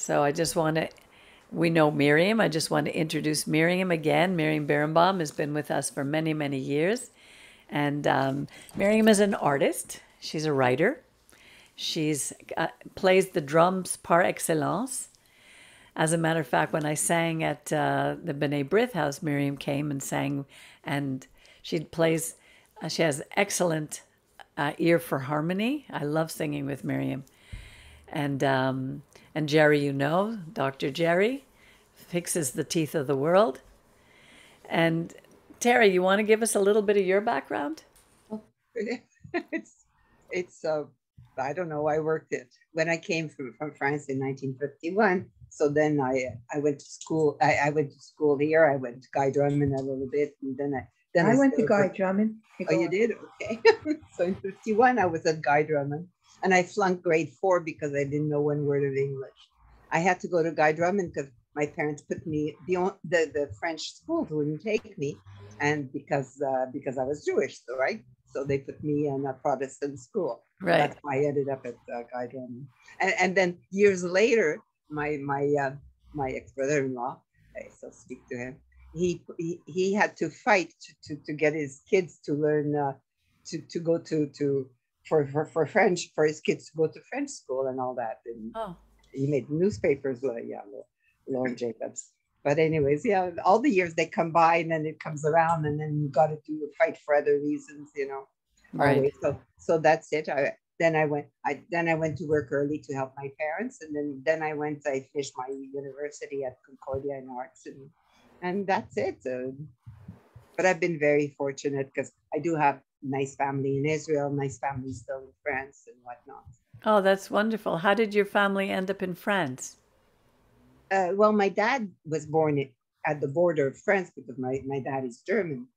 So we know Miriam. I just want to introduce Miriam again. Miriam Berenbaum has been with us for many, many years. And Miriam is an artist. She's a writer. She's plays the drums par excellence. As a matter of fact, when I sang at the B'nai B'rith house, Miriam came and sang, and she has excellent ear for harmony. I love singing with Miriam. And Jerry, Dr. Jerry, fixes the teeth of the world. And Terry, you want to give us a little bit of your background? It's I don't know. I worked it when I came from France in 1951. So then I went to school. I went to school here. I went to Guy Drummond a little bit, and then I went to Guy Drummond. Oh, you did? Okay. So in 51, I was at Guy Drummond, and I flunked grade 4 because I didn't know one word of English. I had to go to Guy Drummond because my parents put me the French schools wouldn't take me, and because I was Jewish, so right. So they put me in a Protestant school. Right. That's why I ended up at Guy Drummond. And then years later, my ex-brother-in-law, I still speak to him. He had to fight to get his kids to learn to go for French, for his kids to go to French school and all that. And he made newspapers, Lauren Jacobs. But anyways, yeah, all the years they come by, and then it comes around, and then you got to fight for other reasons, Right. Always. So that's it. Then I went to work early to help my parents, and then I finished my university at Concordia in Arts, and that's it. But I've been very fortunate because I do have nice family in Israel, nice family still in France and whatnot. Oh, that's wonderful. How did your family end up in France? Well, my dad was born at the border of France because my dad is German.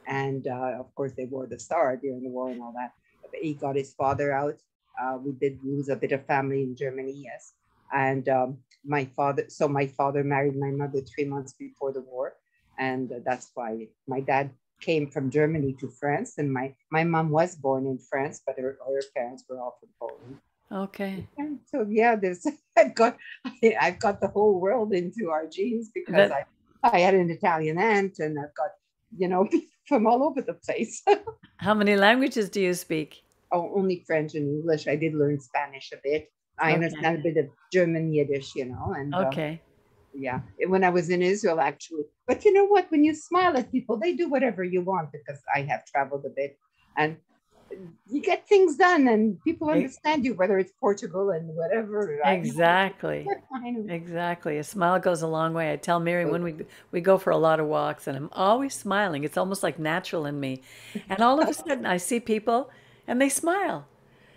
And of course, they wore the star during the war and all that. But he got his father out. We did lose a bit of family in Germany, yes. And my father married my mother 3 months before the war. And that's why my dad came from Germany to France. And my mom was born in France, but her parents were all from Poland. Okay. And so yeah, I've got the whole world into our genes because I had an Italian aunt, and I've got from all over the place. How many languages do you speak? Oh, only French and English. I did learn Spanish a bit. I understand a bit of German, Yiddish, and okay. Yeah, when I was in Israel, actually. But you know what? When you smile at people, they do whatever you want, because I have traveled a bit, and you get things done, and people understand you, whether it's Portugal and whatever. Exactly. Exactly. A smile goes a long way. I tell Mary when we go for a lot of walks, and I'm always smiling. It's almost like natural in me. And all of a sudden I see people and they smile.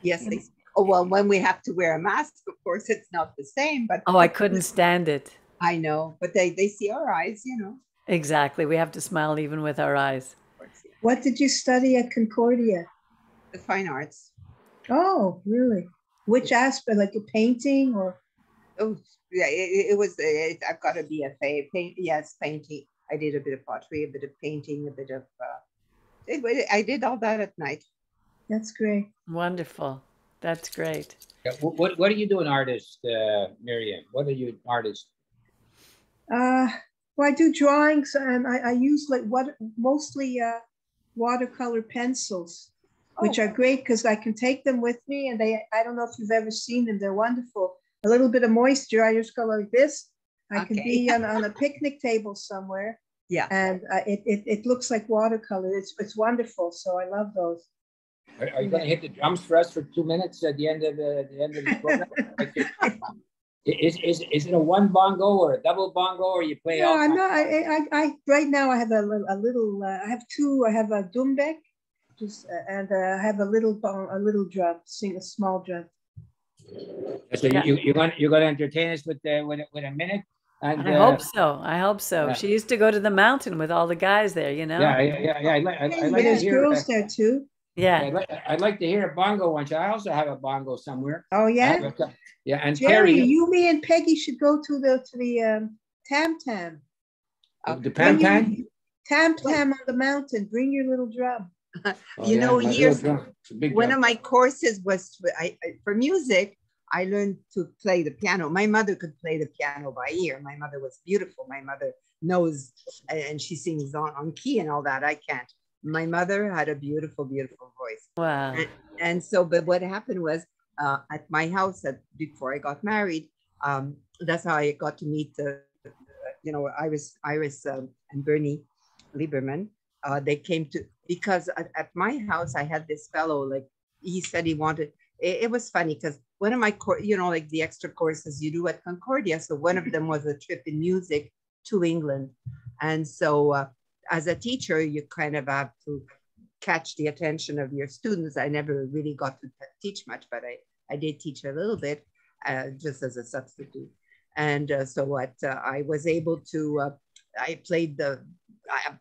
Yes. Oh, well, when we have to wear a mask, of course, it's not the same. But I couldn't stand it. I know, but they see our eyes, Exactly. We have to smile even with our eyes. What did you study at Concordia? The fine arts. Oh, really? Which aspect, like a painting or? Oh, yeah, it was. I've got a BFA. Painting. I did a bit of pottery, a bit of painting, a bit of. I did all that at night. That's great. Wonderful. That's great. Yeah, what are you doing, artist, Miriam? What are you, artist? Well, I do drawings, and I use mostly watercolor pencils, which are great because I can take them with me, and I don't know if you've ever seen them. They're wonderful. A little bit of moisture, I just go like this. I can be on a picnic table somewhere. Yeah. And it looks like watercolor. It's wonderful. So I love those. Are you going to hit the drums for us for 2 minutes at the end of the program? Is it a one bongo or a double bongo, or you play all? No, I right now I have a little. I have two. I have a dumbek, and I have a little drum, a small drum. So you're going to entertain us with a minute. And I hope so. Yeah. She used to go to the mountain with all the guys there, Yeah. I'd like there's girls there too. Yeah. I'd like to hear a bongo one. I also have a bongo somewhere. Oh yeah. Yeah, and Jerry, you, me, and Peggy should go to the tam tam. The tam tam. Tam tam on the mountain. Bring your little drum. Years. One of my courses was for music. I learned to play the piano. My mother could play the piano by ear. My mother was beautiful. My mother knows, and she sings on key and all that. I can't. My mother had a beautiful, beautiful voice. Wow. And so, but what happened was at my house before I got married, that's how I got to meet Iris and Bernie Lieberman. They came to, because at my house, I had this fellow, like, he said he wanted, it was funny because one of my, like the extra courses you do at Concordia. So one of them was a trip in music to England. And so as a teacher, you kind of have to catch the attention of your students. I never really got to teach much, but I did teach a little bit just as a substitute. And so what I was able to, I played up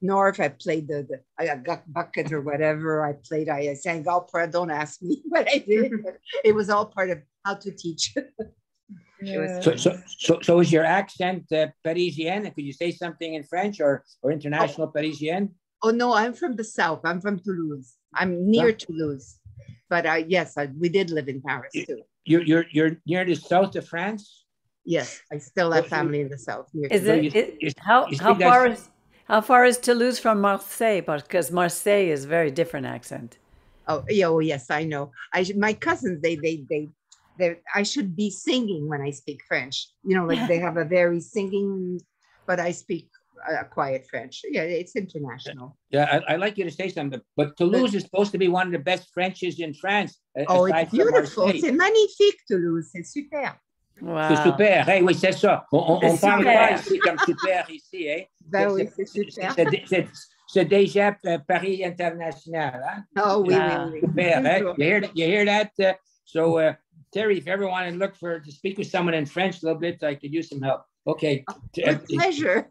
north, I played I got bucket or whatever. I sang opera. Don't ask me what I did. It was all part of how to teach. Yeah. So is your accent Parisienne? Could you say something in French or international Parisienne? Oh no, I'm from the south. I'm from Toulouse. I'm near Toulouse, but yes, we did live in Paris too. You're near the south of France? Yes, I still have family in the south. How far is Toulouse from Marseille? Because Marseille is a very different accent. Oh yes, I know. My cousins, I should be singing when I speak French. Like they have a very singing, but I speak quiet French. Yeah, it's international. Yeah, I'd like you to say something. But Toulouse is supposed to be one of the best Frenches in France. It's beautiful. C'est magnifique, Toulouse. C'est super. Wow. C'est super. Hey, oui, c'est ça. On parle pas ici comme super ici. Hein? Ben oui, c'est super. C'est déjà Paris international. Hein? Oh oui, oui. Super, hein? You hear that? So, Terry, if you ever want to speak with someone in French a little bit, I could use some help. Okay. With pleasure.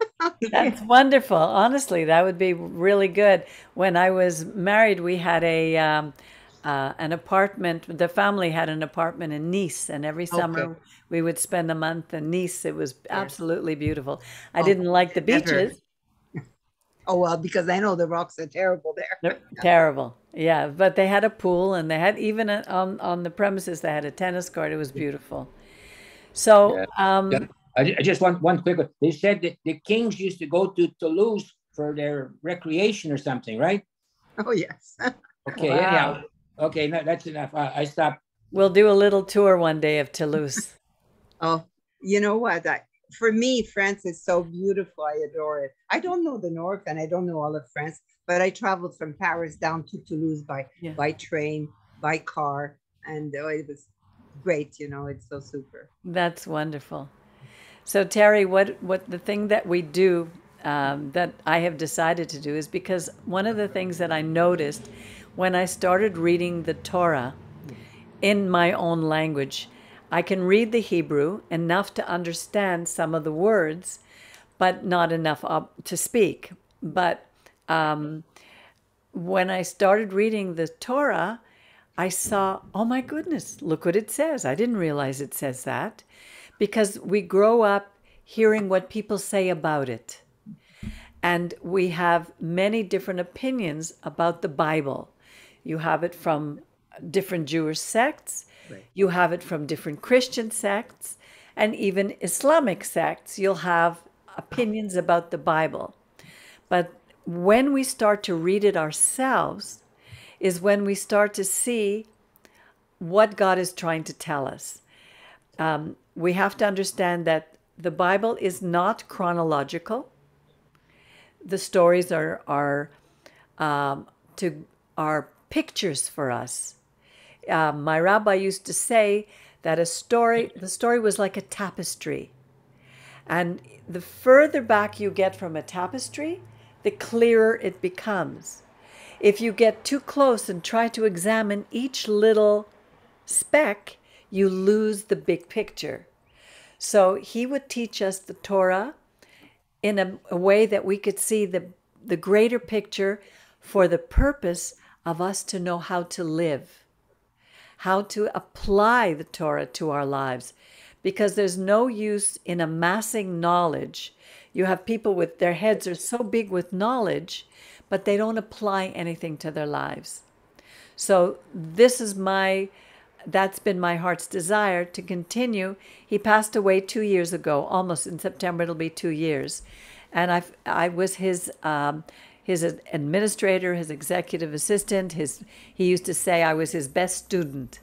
That's wonderful. Honestly, that would be really good. When I was married, we had an apartment. The family had an apartment in Nice, and every summer we would spend a month in Nice. It was absolutely beautiful. I didn't like the beaches. Oh, well, because I know the rocks are terrible there. They're terrible. Yeah, but they had a pool, and they had even on the premises, they had a tennis court. It was beautiful. So, I just want one quick one. They said that the kings used to go to Toulouse for their recreation or something, right? Oh, yes. Okay, anyhow. Okay, no, that's enough. I stopped. We'll do a little tour one day of Toulouse. Oh, you know what? For me, France is so beautiful. I adore it. I don't know the north and I don't know all of France, but I traveled from Paris down to Toulouse by train, by car, and it was great. It's so super. That's wonderful. So Terry, what the thing that we do that I have decided to do is because one of the things that I noticed when I started reading the Torah in my own language, I can read the Hebrew enough to understand some of the words, but not enough to speak. But when I started reading the Torah, I saw, oh my goodness, look what it says. I didn't realize it says that. Because we grow up hearing what people say about it. And we have many different opinions about the Bible. You have it from different Jewish sects. Right. You have it from different Christian sects. And even Islamic sects, you'll have opinions about the Bible. But when we start to read it ourselves is when we start to see what God is trying to tell us. We have to understand that the Bible is not chronological. The stories are pictures for us. My rabbi used to say that the story was like a tapestry. And the further back you get from a tapestry, the clearer it becomes. If you get too close and try to examine each little speck, you lose the big picture. So he would teach us the Torah in a way that we could see the greater picture for the purpose of us to know how to live, how to apply the Torah to our lives. Because there's no use in amassing knowledge. You have people with their heads are so big with knowledge, but they don't apply anything to their lives. So this is that's been my heart's desire to continue. He passed away 2 years ago, almost in September. It'll be 2 years, and I was his administrator, his executive assistant. He used to say I was his best student.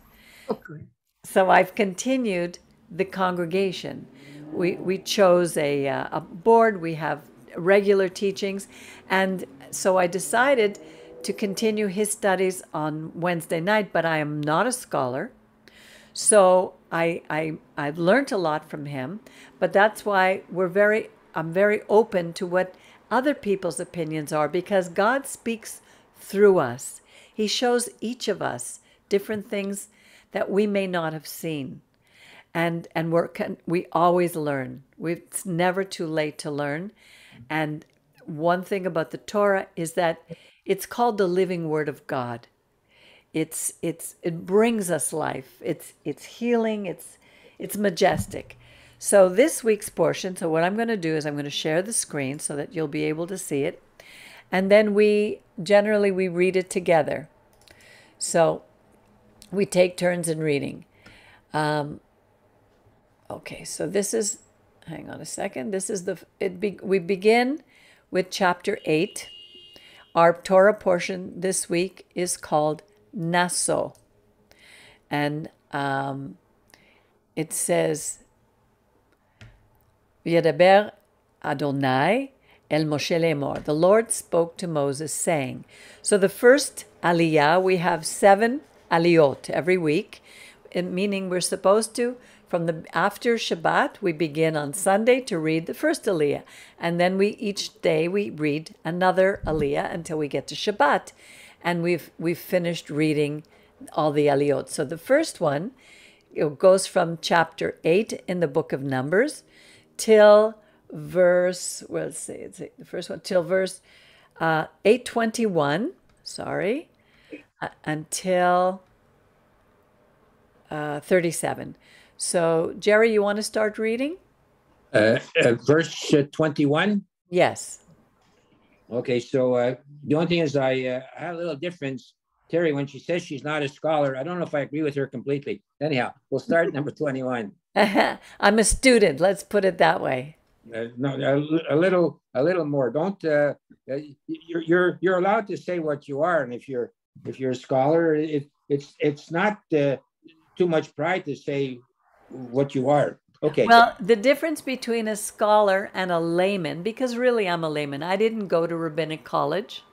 Okay. So I've continued the congregation. We chose a board. We have regular teachings, and so I decided to continue his studies on Wednesday night. But I am not a scholar, so I've learned a lot from him. But that's why I'm very open to what other people's opinions are, because God speaks through us. He shows each of us different things that we may not have seen. And we always learn. It's never too late to learn. And one thing about the Torah is that it's called the living word of God. It brings us life. It's healing. It's majestic. So this week's portion, so what I'm going to do is I'm going to share the screen so that you'll be able to see it. And then we read it together. So we take turns in reading. Okay, so this is, hang on a second. This is we begin with chapter 8. Our Torah portion this week is called Naso. And it says, Yedaber Adonai el Moshe lemor. The Lord spoke to Moses, saying. So the first aliyah, we have 7 aliyot every week, meaning we're supposed to, after Shabbat, we begin on Sunday to read the first aliyah. And then each day we read another aliyah until we get to Shabbat. And we've finished reading all the aliyot. So the first one, it goes from chapter 8 in the book of Numbers till verse, well, let's see, it's the first one, till verse 821, until 37. So, Jerry, you want to start reading? Verse 21? Yes. Okay, so the only thing is I have a little difference. Terry, when she says she's not a scholar, I don't know if I agree with her completely. Anyhow, we'll start at number 21. I'm a student. Let's put it that way. No, a little more. Don't. You're allowed to say what you are, and if you're a scholar, it's not too much pride to say what you are. Okay. Well, the difference between a scholar and a layman, because really I'm a layman. I didn't go to rabbinic college.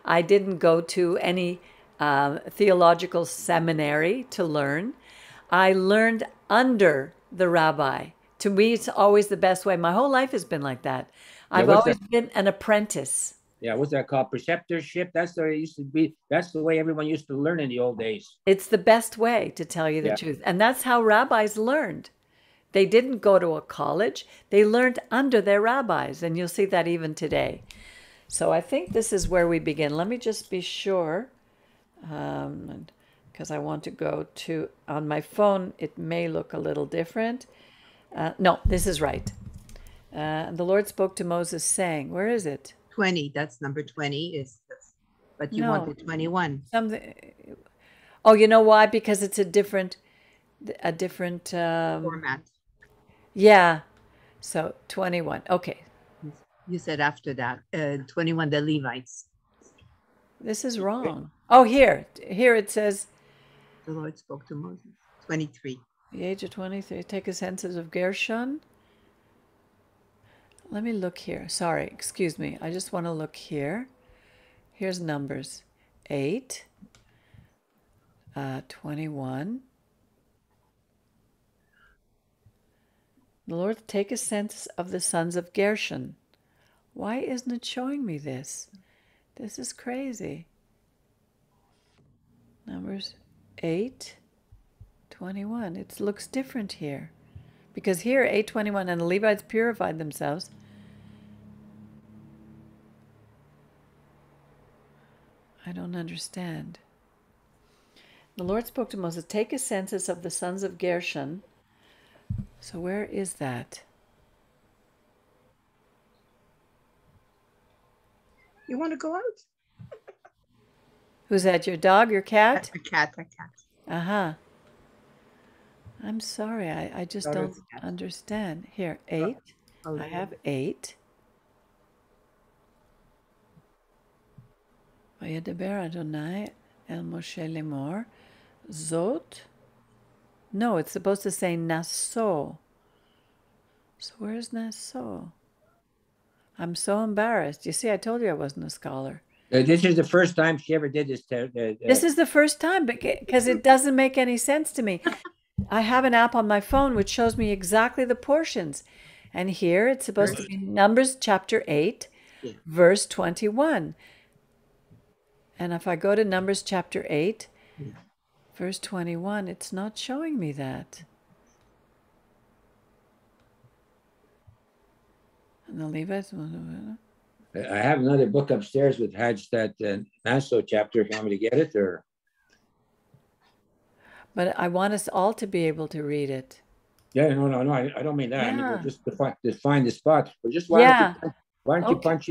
I didn't go to any theological seminary to learn. I learned under the rabbi. To me, it's always the best way. My whole life has been like that. I've always been an apprentice. Yeah, what's that called? Preceptorship? That's the way it used to be. That's the way everyone used to learn in the old days. It's the best way, to tell you the truth. And that's how rabbis learned. They didn't go to a college. They learned under their rabbis. And you'll see that even today. So I think this is where we begin. Let me just be sure. Because I want to go to, on my phone, it may look a little different. No, this is right. The Lord spoke to Moses saying, where is it? 20, that's number 20 is this, but you wanted 21. Something. Oh, you know why? Because it's a different Format. Yeah. So 21. Okay. You said after that, 21, the Levites. This is wrong. Oh, here it says. The Lord spoke to Moses. 23. The age of 23. Take a census of Gershon. Let me look here. Sorry, excuse me. I just want to look here. Here's Numbers 8, 21. The Lord take a census of the sons of Gershon. Why isn't it showing me this? This is crazy. Numbers 8, 21. It looks different here. Because here, 8:21, and the Levites purified themselves. I don't understand. The Lord spoke to Moses, take a census of the sons of Gershon. So where is that? You want to go out? Who's that, your dog, your cat? A cat. Uh-huh. I'm sorry. I just don't understand. Here, 8. I have 8. Vayedaber Adonai el Moshe lemor. Zot. No, it's supposed to say Naso. So where's Naso? I'm so embarrassed. You see, I told you I wasn't a scholar. This is the first time she ever did this. This is the first time because it doesn't make any sense to me. I have an app on my phone which shows me exactly the portions. And here it's supposed to be Numbers chapter 8, verse 21. And if I go to Numbers chapter 8, verse 21, it's not showing me that. And the Levites. I have another book upstairs with Hajj, that Naso chapter, if you want me to get it, or... But I want us all to be able to read it. Yeah, no, I don't mean that. I mean, just to find the spot. But just Yeah. why don't you punch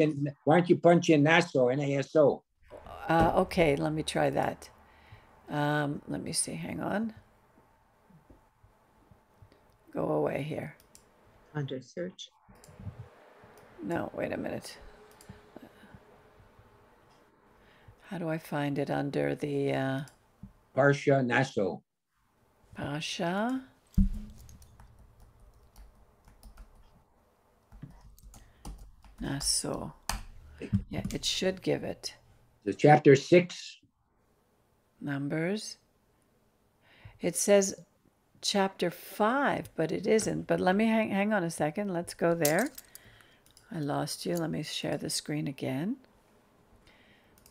in Naso, Naso? Okay, let me try that. Let me see. Hang on. Go away here. Under search. No, wait a minute. How do I find it under the Parsha Naso. Parashat? Naso. Yeah, it should give it. The chapter 6. Numbers. It says chapter 5, but it isn't. But let me hang on a second. Let's go there. I lost you. Let me share the screen again.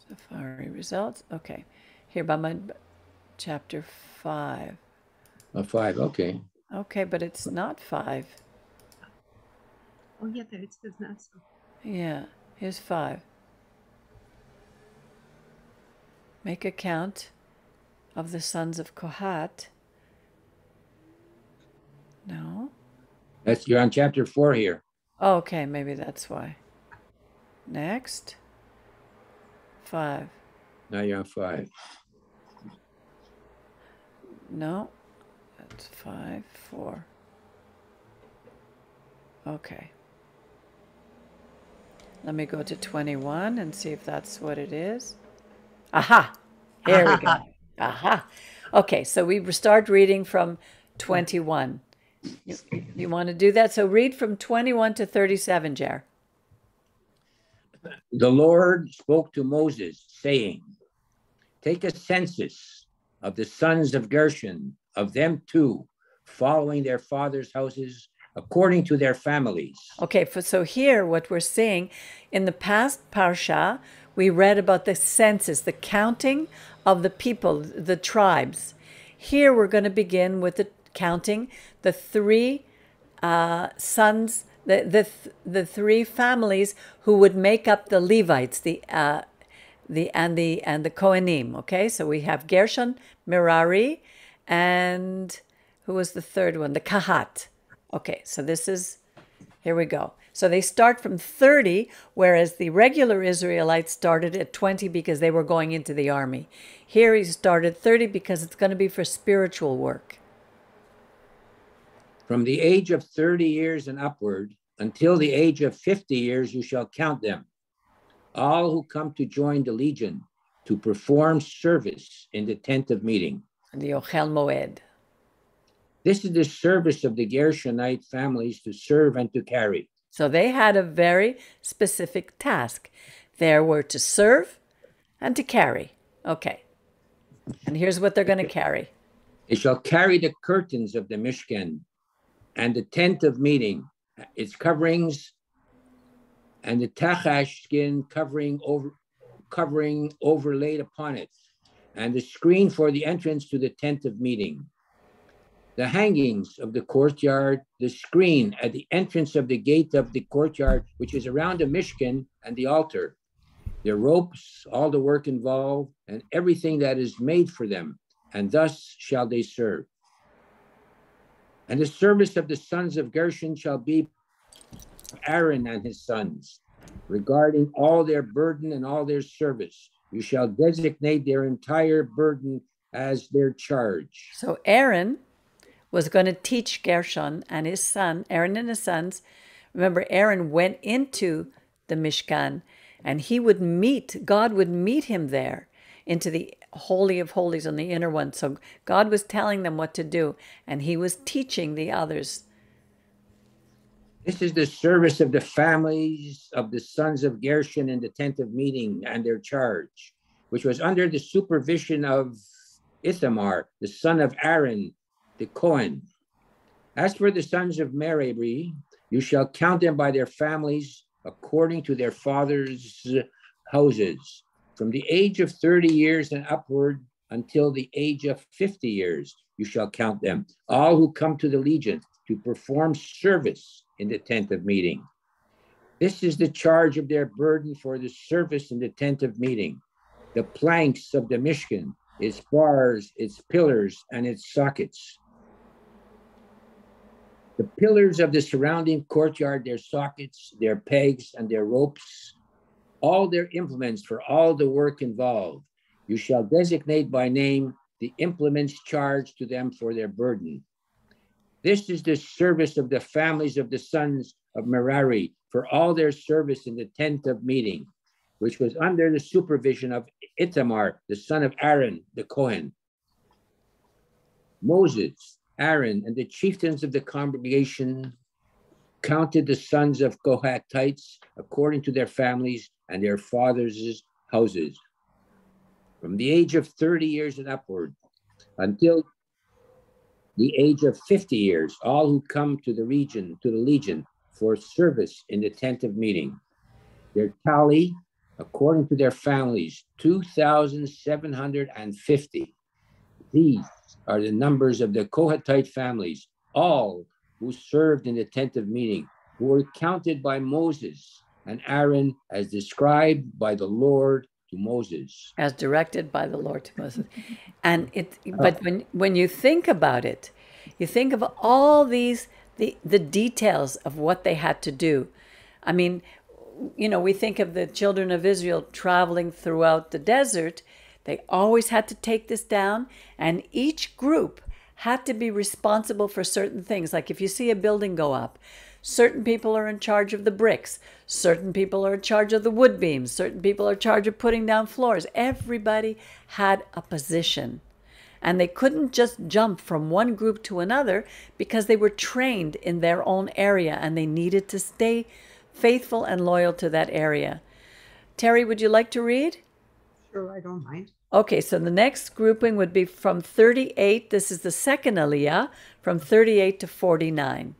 Safari results. Okay. Here by my chapter 5. 5, okay. Okay, but it's not 5. Oh, yeah, there it says Naso. Yeah, here's 5. Make a count of the sons of Kohat. No. You're on chapter 4 here. Oh, okay, maybe that's why. Next. 5. Now you're on 5. No, that's 5, 4. Okay. Let me go to 21 and see if that's what it is. Aha! Here we go. Aha! Okay, so we start reading from 21. You want to do that? So read from 21 to 37, Jer. The Lord spoke to Moses, saying, take a census of the sons of Gershon, of them too, following their fathers' houses, according to their families. Okay, so here what we're seeing, in the past Parsha, we read about the census, the counting of the people, the tribes. Here we're going to begin with the counting the 3 sons, the 3 families who would make up the Levites, the Kohanim. Okay, so we have Gershon, Merari, and who was the third one? The Kahat. Okay, so here we go. So they start from 30, whereas the regular Israelites started at 20 because they were going into the army. Here he started 30 because it's going to be for spiritual work. From the age of 30 years and upward, until the age of 50 years, you shall count them. All who come to join the legion to perform service in the tent of meeting. The Ochel Moed. This is the service of the Gershonite families to serve and to carry. So they had a very specific task. They were to serve and to carry. Okay. And here's what they're going to carry. They shall carry the curtains of the Mishkan and the tent of meeting, its coverings, and the tachash skin covering overlaid upon it, and the screen for the entrance to the tent of meeting. The hangings of the courtyard, the screen at the entrance of the gate of the courtyard, which is around the Mishkan and the altar, their ropes, all the work involved, and everything that is made for them, and thus shall they serve. And the service of the sons of Gershon shall be Aaron and his sons, regarding all their burden and all their service. You shall designate their entire burden as their charge. So Aaron was going to teach Gershon and his son, Aaron and his sons. Remember, Aaron went into the Mishkan, and God would meet him there into the Holy of Holies on the inner one. So God was telling them what to do, and he was teaching the others. This is the service of the families of the sons of Gershon in the tent of meeting and their charge, which was under the supervision of Ithamar, the son of Aaron, the Cohen. As for the sons of Merari, you shall count them by their families according to their fathers' houses, from the age of 30 years and upward until the age of 50 years. You shall count them, all who come to the legion to perform service in the tent of meeting. This is the charge of their burden for the service in the tent of meeting. The planks of the Mishkan, its bars, its pillars, and its sockets. The pillars of the surrounding courtyard, their sockets, their pegs, and their ropes, all their implements for all the work involved. You shall designate by name the implements charged to them for their burden. This is the service of the families of the sons of Merari for all their service in the tent of meeting, which was under the supervision of Ithamar, the son of Aaron, the Cohen. Moses, Aaron, and the chieftains of the congregation counted the sons of Kohathites according to their families and their fathers' houses, from the age of 30 years and upward until the age of 50 years, all who come to the legion for service in the tent of meeting. Their tally, according to their families, 2,750. These are the numbers of the Kohathite families, all who served in the tent of meeting, who were counted by Moses and Aaron as described by the Lord to Moses. As directed by the Lord to Moses. But when you think about it, you think of all these, the details of what they had to do. I mean, we think of the children of Israel traveling throughout the desert. They always had to take this down, and each group had to be responsible for certain things. Like if you see a building go up, certain people are in charge of the bricks, certain people are in charge of the wood beams, certain people are in charge of putting down floors. Everybody had a position, and they couldn't just jump from one group to another because they were trained in their own area, and they needed to stay faithful and loyal to that area. Terry, would you like to read? Sure, I don't mind. Okay, so the next grouping would be from 38. This is the second Aliyah, from 38 to 49.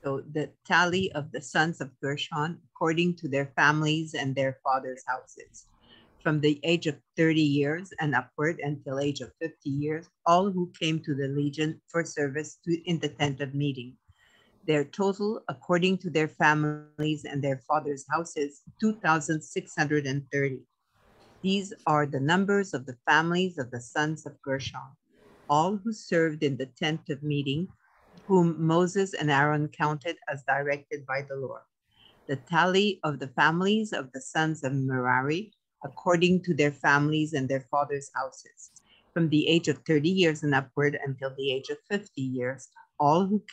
So the tally of the sons of Gershon, according to their families and their fathers' houses, from the age of 30 years and upward until age of 50 years, all who came to the legion for service in the tent of meeting. Their total, according to their families and their fathers' houses, 2,630. These are the numbers of the families of the sons of Gershon, all who served in the tent of meeting, whom Moses and Aaron counted as directed by the Lord. The tally of the families of the sons of Merari, according to their families and their fathers' houses, from the age of 30 years and upward until the age of 50 years, all who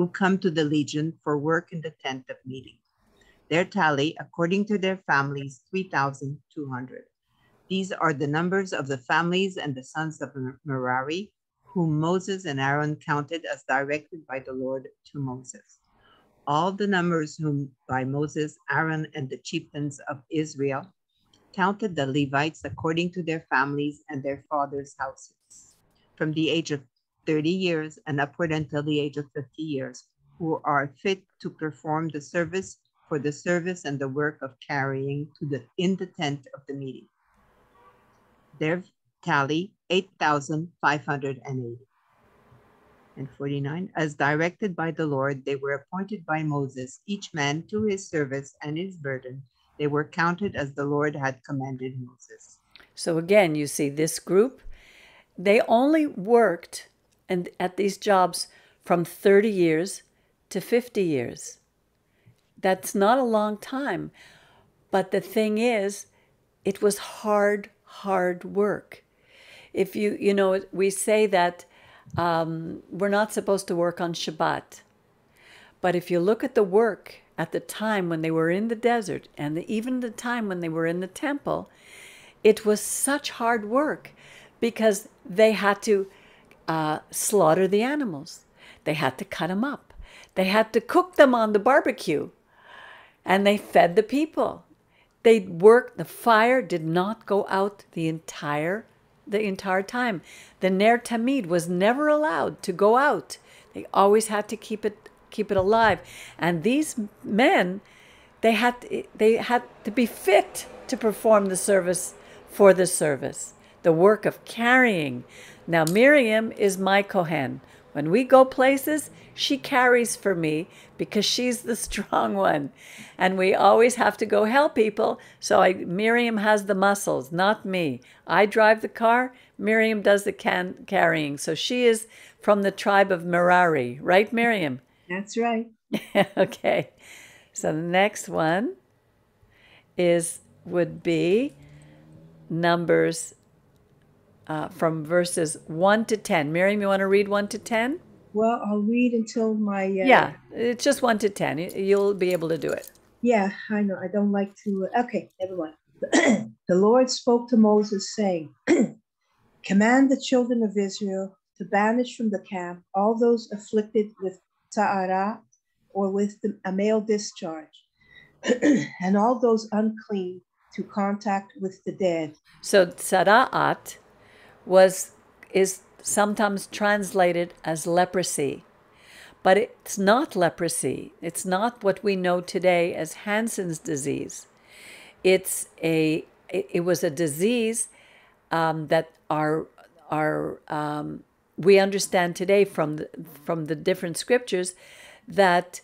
come to the legion for work in the tent of meeting. Their tally, according to their families, 3,200. These are the numbers of the families and the sons of Merari, whom Moses and Aaron counted as directed by the Lord to Moses. All the numbers whom by Moses, Aaron, and the chieftains of Israel counted the Levites according to their families and their fathers' houses, from the age of 30 years and upward until the age of 50 years, who are fit to perform the service for the service and the work of carrying in the tent of the meeting. Their tally, 8,580. And 49, as directed by the Lord, they were appointed by Moses, each man to his service and his burden. They were counted as the Lord had commanded Moses. So again, you see this group, they only worked at these jobs from 30 years to 50 years. That's not a long time. But the thing is, it was hard work. If we say that we're not supposed to work on Shabbat. But if you look at the work at the time when they were in the desert and even the time when they were in the temple, it was such hard work because they had to slaughter the animals. They had to cut them up. They had to cook them on the barbecue. And they fed the people. They worked. The fire did not go out the entire time. The Ner Tamid was never allowed to go out. They always had to keep it alive. And these men, they had to be fit to perform the service for the service, the work of carrying. Now Miriam is my Kohen. When we go places, she carries for me because she's the strong one. And we always have to go help people. So Miriam has the muscles, not me. I drive the car. Miriam does the carrying. So she is from the tribe of Merari. Right, Miriam? That's right. Okay. So the next one would be Numbers from verses 1 to 10. Miriam, you want to read 1 to 10? Well, I'll read until my... Yeah, it's just 1 to 10. You'll be able to do it. Yeah, I know. I don't like to... Okay, never mind. The Lord spoke to Moses, saying, command the children of Israel to banish from the camp all those afflicted with ta'ara, or with a male discharge, and all those unclean to contact with the dead. So tzara'at is sometimes translated as leprosy, but it's not leprosy. It's not what we know today as Hansen's disease. It was a disease that we understand today from the different scriptures that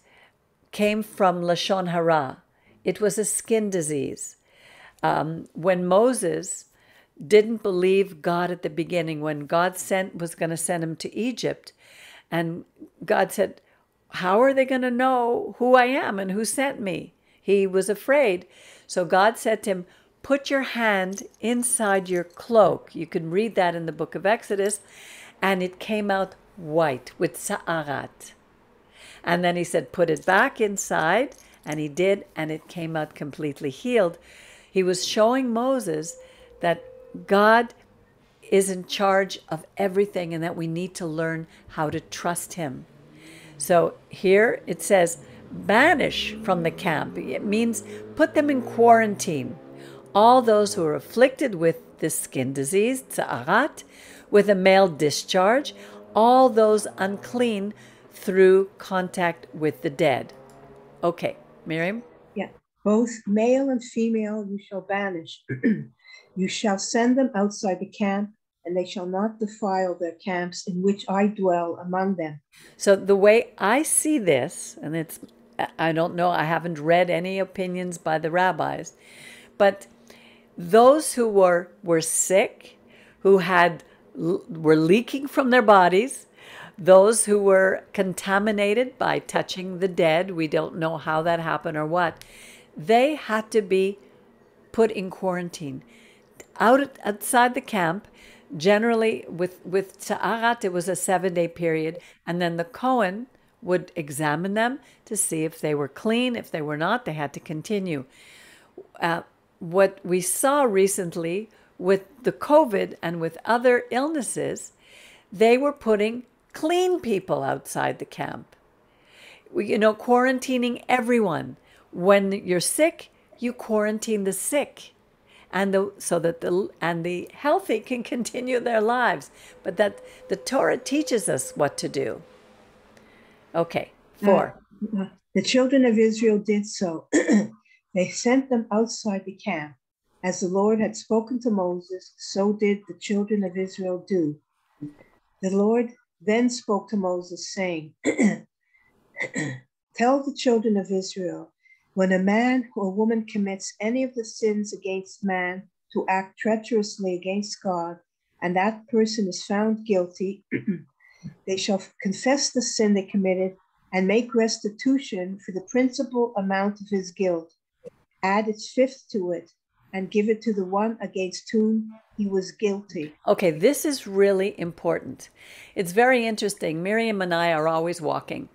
came from Lashon Hara. It was a skin disease. When Moses didn't believe God at the beginning, when God was going to send him to Egypt, and God said, how are they going to know who I am and who sent me? He was afraid. So God said to him, put your hand inside your cloak. You can read that in the book of Exodus. And it came out white with sa'arat. And then he said, put it back inside. And he did, and it came out completely healed. He was showing Moses that God is in charge of everything and that we need to learn how to trust him. So here it says, banish from the camp. It means put them in quarantine. All those who are afflicted with this skin disease, tza'arat, with a male discharge, all those unclean through contact with the dead. Okay, Miriam? Yeah, both male and female you shall banish. You shall send them outside the camp, and they shall not defile their camps in which I dwell among them. So the way I see this, and I don't know, I haven't read any opinions by the rabbis, but those who were sick, who were leaking from their bodies, those who were contaminated by touching the dead, we don't know how that happened or what, they had to be put in quarantine. Outside the camp, generally with Ta'arat, it was a 7-day period, and then the Kohen would examine them to see if they were clean. If they were not, they had to continue. What we saw recently with the COVID and with other illnesses, they were putting clean people outside the camp. Quarantining everyone. When you're sick, you quarantine the sick, so that the healthy can continue their lives. But that the Torah teaches us what to do. Okay, 4. The children of Israel did so. They sent them outside the camp. As the Lord had spoken to Moses, so did the children of Israel do. The Lord then spoke to Moses, saying, tell the children of Israel, when a man or woman commits any of the sins against man to act treacherously against God, and that person is found guilty, they shall confess the sin they committed and make restitution for the principal amount of his guilt. Add its fifth to it, and give it to the one against whom he was guilty. Okay, this is really important. It's very interesting. Miriam and I are always walking.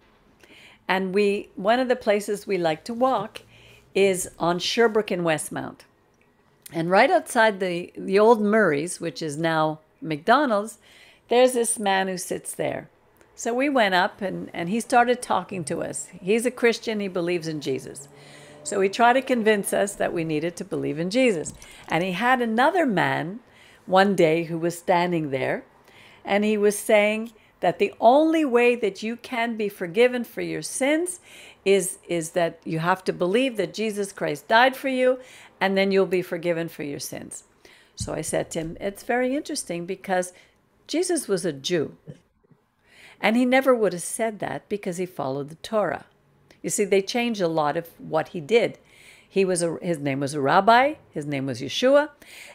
And one of the places we like to walk is on Sherbrooke in Westmount. And right outside the old Murray's, which is now McDonald's, there's this man who sits there. So we went up and he started talking to us. He's a Christian, he believes in Jesus. So he tried to convince us that we needed to believe in Jesus. And he had another man one day who was standing there, and he was saying that the only way that you can be forgiven for your sins is that you have to believe that Jesus Christ died for you, and then you'll be forgiven for your sins. So I said to him, it's very interesting because Jesus was a Jew. And he never would have said that because he followed the Torah. You see, they changed a lot of what he did. His name was a rabbi. His name was Yeshua.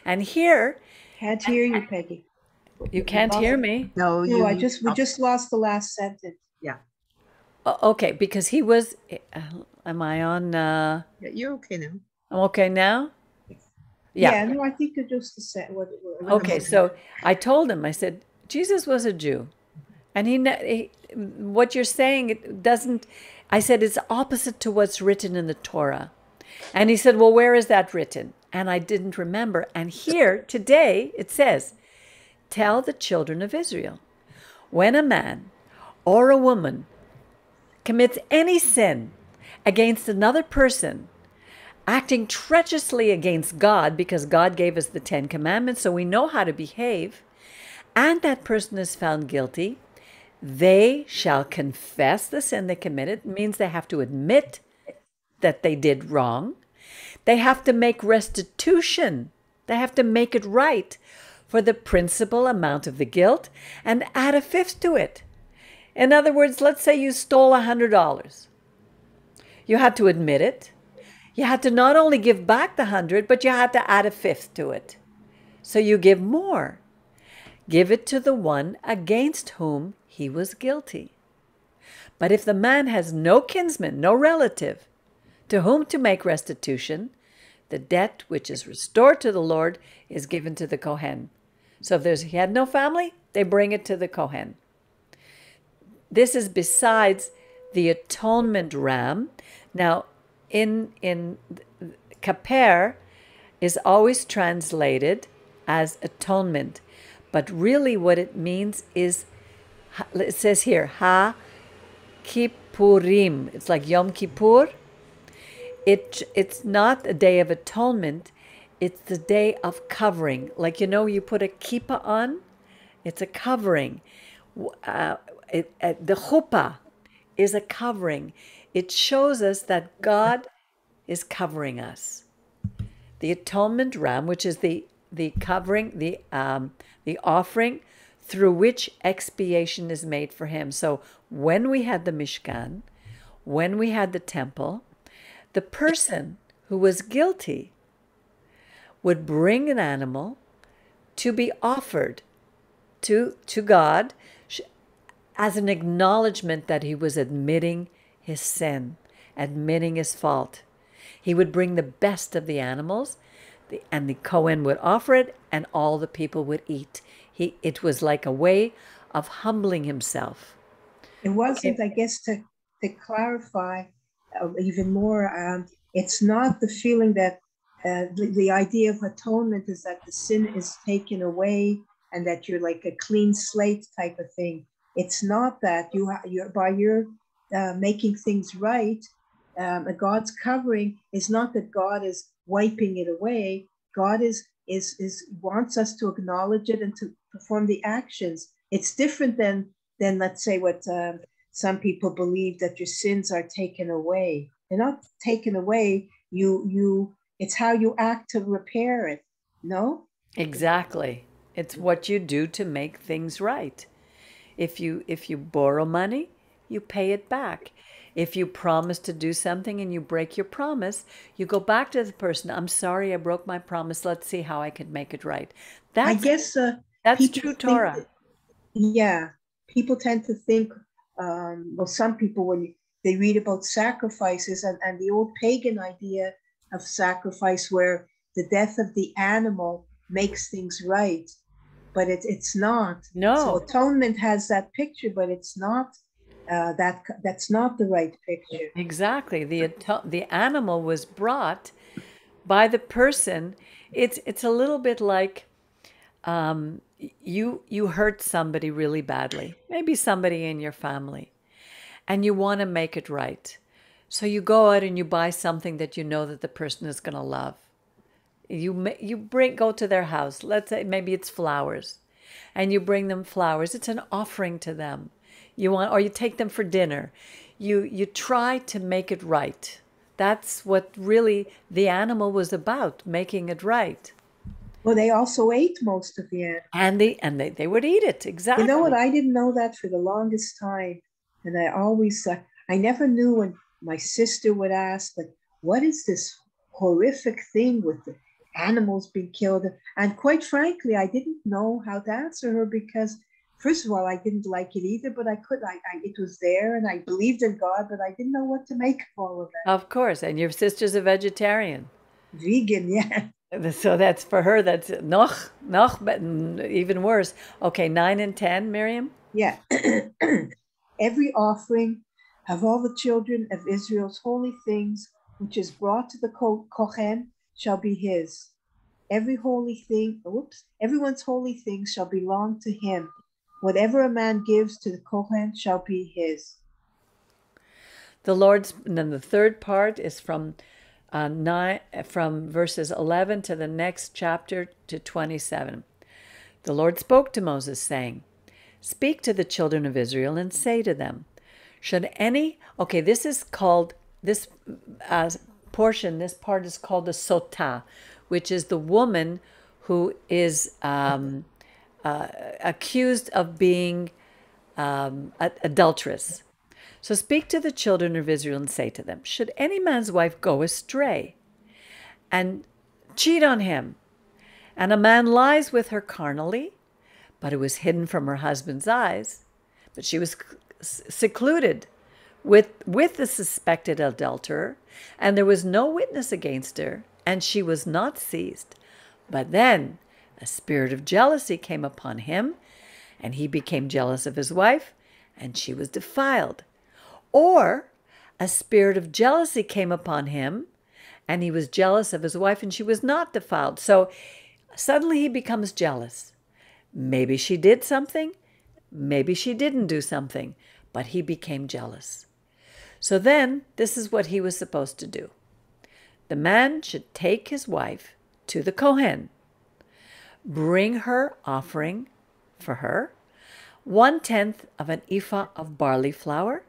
And here... Can't hear you, Peggy. You can't hear me? No, No, we just lost the last sentence. Yeah. Okay, because he was... am I on... Yeah, you're okay now. I'm okay now? Yeah, no, I think it just what Okay, so I told him, I said, Jesus was a Jew. And what you're saying, it doesn't... I said, it's opposite to what's written in the Torah. And he said, well, where is that written? And I didn't remember. And here, today, it says, tell the children of Israel, when a man or a woman commits any sin against another person, acting treacherously against God, because God gave us the 10 Commandments, so we know how to behave, and that person is found guilty, they shall confess the sin they committed. It means they have to admit that they did wrong. They have to make restitution. They have to make it right for the principal amount of the guilt and add a fifth to it. In other words, let's say you stole $100. You had to admit it. You had to not only give back the 100, but you had to add a fifth to it. So you give more. Give it to the one against whom he was guilty. But if the man has no kinsman, no relative, to whom to make restitution, the debt which is restored to the Lord is given to the Kohen. So if he had no family, they bring it to the Kohen. This is besides the atonement ram. Now, in kaper is always translated as atonement, but really what it means is, it says here, ha kippurim. It's like Yom Kippur. It's not a day of atonement. It's the day of covering. Like, you put a kippah on. It's a covering. The chuppah is a covering. It shows us that God is covering us. The atonement ram, which is the covering, the offering through which expiation is made for him. So when we had the Mishkan, when we had the temple, the person who was guilty would bring an animal to be offered to God as an acknowledgement that he was admitting his sin, admitting his fault. He would bring the best of the animals, and the Kohen would offer it, and all the people would eat. It was like a way of humbling himself. It wasn't, I guess, to clarify even more, it's not the feeling that the idea of atonement is that the sin is taken away and that you're like a clean slate type of thing. It's not that. You're by your making things right, God's covering is not that God is wiping it away. God is wants us to acknowledge it and to perform the actions. It's different than let's say what some people believe, that your sins are taken away. They're not taken away. It's how you act to repair it. No? Exactly. It's what you do to make things right. If you borrow money, you pay it back. If you promise to do something and you break your promise, you go back to the person. I'm sorry, I broke my promise. Let's see how I can make it right. I guess that's true Torah. People tend to think, some people, when they read about sacrifices and the old pagan idea of sacrifice, where the death of the animal makes things right, but it's not. No. So atonement has that picture, but it's not. That's not the right picture. Exactly. The animal was brought by the person. It's a little bit like you hurt somebody really badly, maybe somebody in your family, and you want to make it right. So you go out and you buy something that you know that the person is going to love. You go to their house. Let's say maybe it's flowers, and you bring them flowers. It's an offering to them. Or you take them for dinner. You try to make it right. That's what really the animal was about, making it right. Well, they also ate most of the animal. And they would eat it, exactly. You know what? I didn't know that for the longest time. And I never knew when my sister would ask, like, what is this horrific thing with the animals being killed? And quite frankly, I didn't know how to answer her because, first of all, I didn't like it either, but it was there and I believed in God, but I didn't know what to make of all of that. Of course. And your sister's a vegetarian. Vegan, yeah. So that's for her, that's noch, but even worse. Okay, 9 and 10, Miriam? Yeah. Every offering of all the children of Israel's holy things, which is brought to the Kohen, shall be his. Everyone's holy things shall belong to him. Whatever a man gives to the Kohen shall be his. And then the third part is from verses 11 to the next chapter to 27. The Lord spoke to Moses, saying, "Speak to the children of Israel and say to them, this part is called the sotah, which is the woman who is accused of being adulterous. So speak to the children of Israel and say to them, should any man's wife go astray and cheat on him, and a man lies with her carnally, but it was hidden from her husband's eyes, but she was secluded with the suspected adulterer, and there was no witness against her, and she was not seized. But then a spirit of jealousy came upon him, and he became jealous of his wife, and she was defiled. Or a spirit of jealousy came upon him, and he was jealous of his wife, and she was not defiled. So suddenly he becomes jealous. Maybe she did something, maybe she didn't do something, but he became jealous. So then, this is what he was supposed to do. The man should take his wife to the Kohen, bring her offering for her, 1/10 of an ephah of barley flour.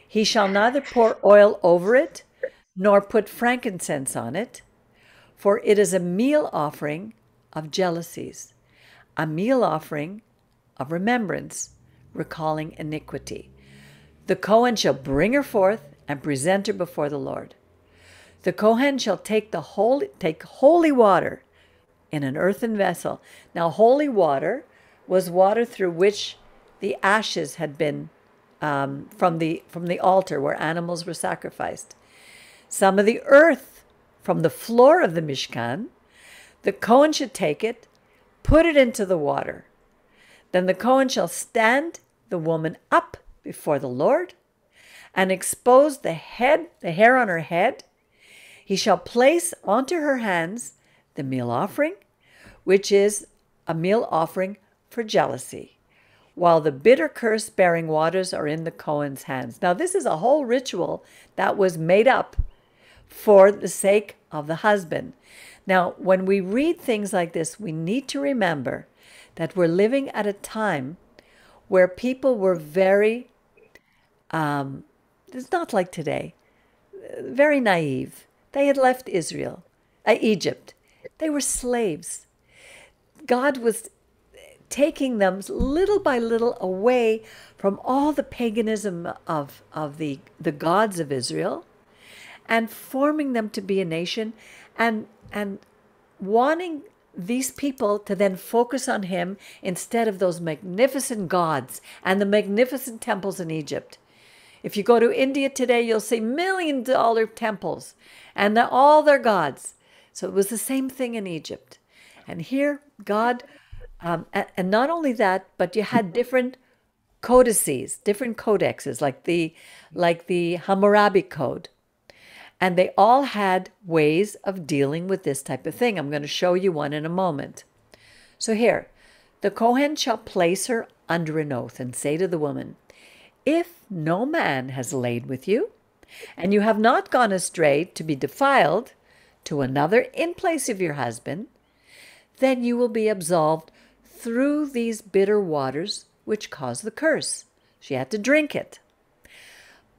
He shall neither pour oil over it, nor put frankincense on it, for it is a meal offering of jealousies, a meal offering of remembrance, recalling iniquity. The Kohen shall bring her forth and present her before the Lord. The Kohen shall take holy water in an earthen vessel. Now, holy water was water through which the ashes had been from the altar where animals were sacrificed. Some of the earth from the floor of the Mishkan. The Kohen should take it, put it into the water. Then the Kohen shall stand the woman up before the Lord and expose the hair on her head. He shall place onto her hands the meal offering, which is a meal offering for jealousy, while the bitter curse-bearing waters are in the Kohen's hands. Now, this is a whole ritual that was made up for the sake of the husband. Now, when we read things like this, we need to remember that we're living at a time where people were very, it's not like today, very naive. They had left Egypt. They were slaves. God was taking them little by little away from all the paganism of the gods of Israel and forming them to be a nation and wanting these people to then focus on him instead of those magnificent gods and the magnificent temples in Egypt. If you go to India today, you'll see $1 million temples and all their gods. So it was the same thing in Egypt. And here, God, and not only that, but you had different codices, different codexes, like the Hammurabi Code. And they all had ways of dealing with this type of thing. I'm going to show you one in a moment. So here, the Kohen shall place her under an oath and say to the woman, if no man has laid with you, and you have not gone astray to be defiled to another in place of your husband, then you will be absolved through these bitter waters which cause the curse. She had to drink it.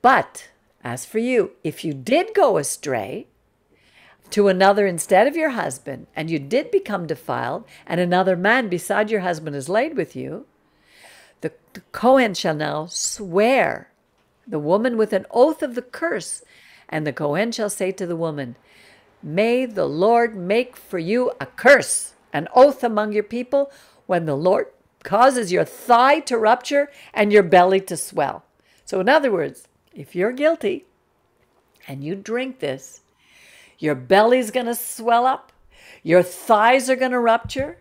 But as for you, if you did go astray to another instead of your husband, and you did become defiled, and another man beside your husband is laid with you, the Kohen shall now swear the woman with an oath of the curse, and the Kohen shall say to the woman, may the Lord make for you a curse, an oath among your people, when the Lord causes your thigh to rupture and your belly to swell. So in other words, if you're guilty and you drink this, your belly's going to swell up, your thighs are going to rupture,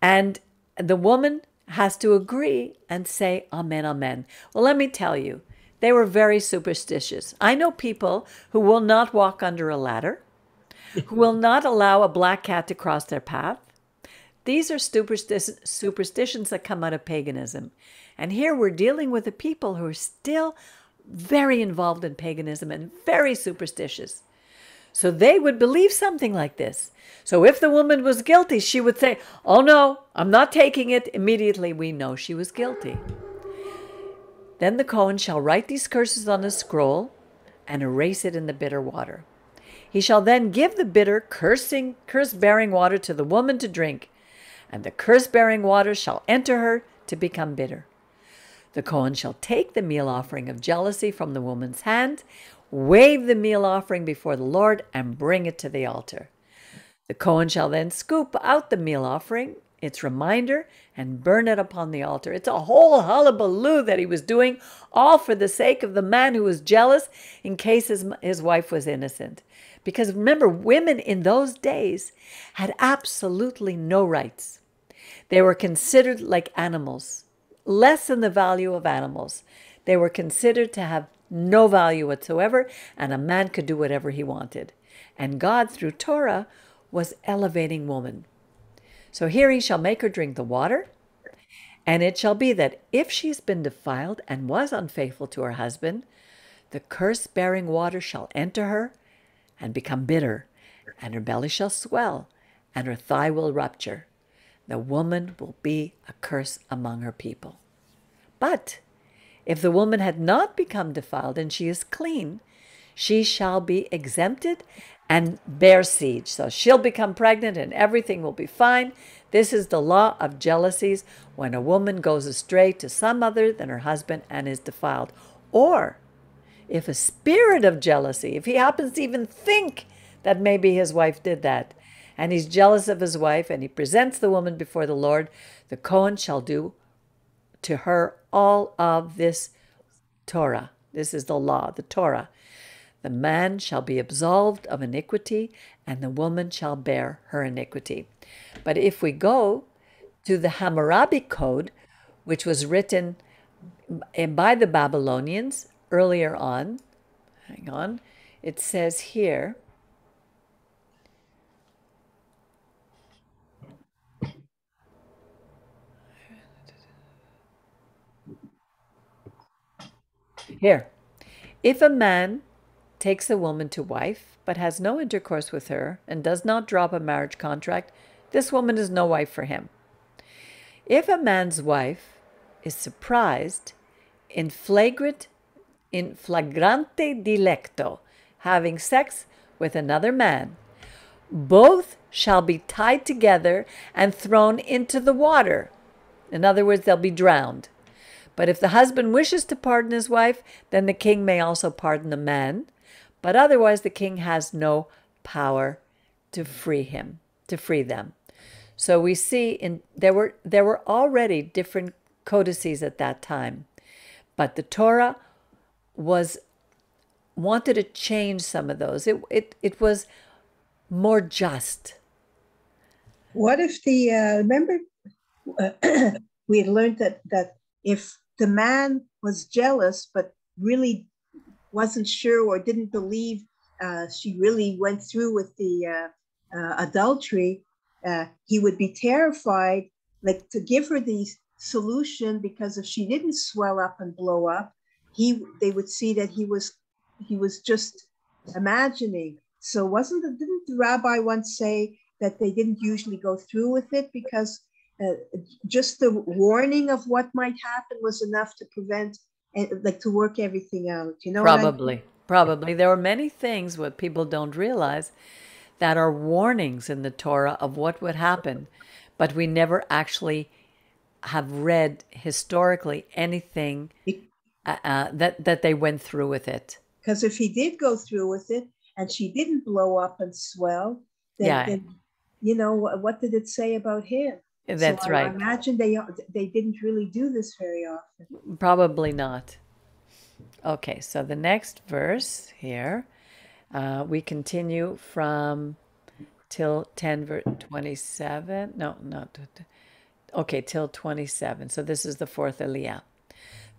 and the woman has to agree and say, amen, amen. Well, let me tell you, they were very superstitious. I know people who will not walk under a ladder, who will not allow a black cat to cross their path. These are superstitions that come out of paganism. And here we're dealing with the people who are still very involved in paganism and very superstitious. So they would believe something like this. So if the woman was guilty, she would say, oh no, I'm not taking it. Immediately we know she was guilty. Then the Kohen shall write these curses on a scroll and erase it in the bitter water. He shall then give the bitter, curse-bearing water to the woman to drink, and the curse-bearing water shall enter her to become bitter. The Kohen shall take the meal offering of jealousy from the woman's hand, wave the meal offering before the Lord, and bring it to the altar. The Kohen shall then scoop out the meal offering, its reminder, and burn it upon the altar. It's a whole hullabaloo that he was doing, all for the sake of the man who was jealous in case his wife was innocent. Because remember, women in those days had absolutely no rights. They were considered like animals, less than the value of animals. They were considered to have no value whatsoever, and a man could do whatever he wanted. And God, through Torah, was elevating woman. So here he shall make her drink the water, and it shall be that if she's been defiled and was unfaithful to her husband, the curse-bearing water shall enter her and become bitter, and her belly shall swell, and her thigh will rupture. The woman will be a curse among her people. But if the woman had not become defiled and she is clean, she shall be exempted and bear seed. So she'll become pregnant and everything will be fine. This is the law of jealousies when a woman goes astray to some other than her husband and is defiled. Or if a spirit of jealousy, if he happens to even think that maybe his wife did that, and he's jealous of his wife, and he presents the woman before the Lord, the Kohen shall do to her all of this Torah. This is the law, the Torah. The man shall be absolved of iniquity, and the woman shall bear her iniquity. But if we go to the Hammurabi Code, which was written by the Babylonians earlier on, hang on, it says here, if a man takes a woman to wife, but has no intercourse with her, and does not drop a marriage contract, this woman is no wife for him. If a man's wife is surprised in flagrante delicto, having sex with another man, both shall be tied together and thrown into the water. In other words, they'll be drowned. But if the husband wishes to pardon his wife, then the king may also pardon the man. But otherwise, the king has no power to free them. So we see there were already different codices at that time, but the Torah wanted to change some of those. It was more just. What if the remember we had learned that if the man was jealous but really wasn't sure or didn't believe she really went through with the adultery, he would be terrified, like to give her the solution, because if she didn't swell up and blow up, they would see that he was just imagining. So didn't the rabbi once say that they didn't usually go through with it because just the warning of what might happen was enough to prevent, like to work everything out, you know? Probably. There are many things what people don't realize that are warnings in the Torah of what would happen, but we never actually have read historically anything that they went through with it. Because if he did go through with it and she didn't blow up and swell, then you know, what did it say about him? That's right. I imagine they didn't really do this very often. Probably not. Okay, so the next verse here, we continue from till 10 verse 27. No, not. Okay, till 27. So this is the fourth Aliyah.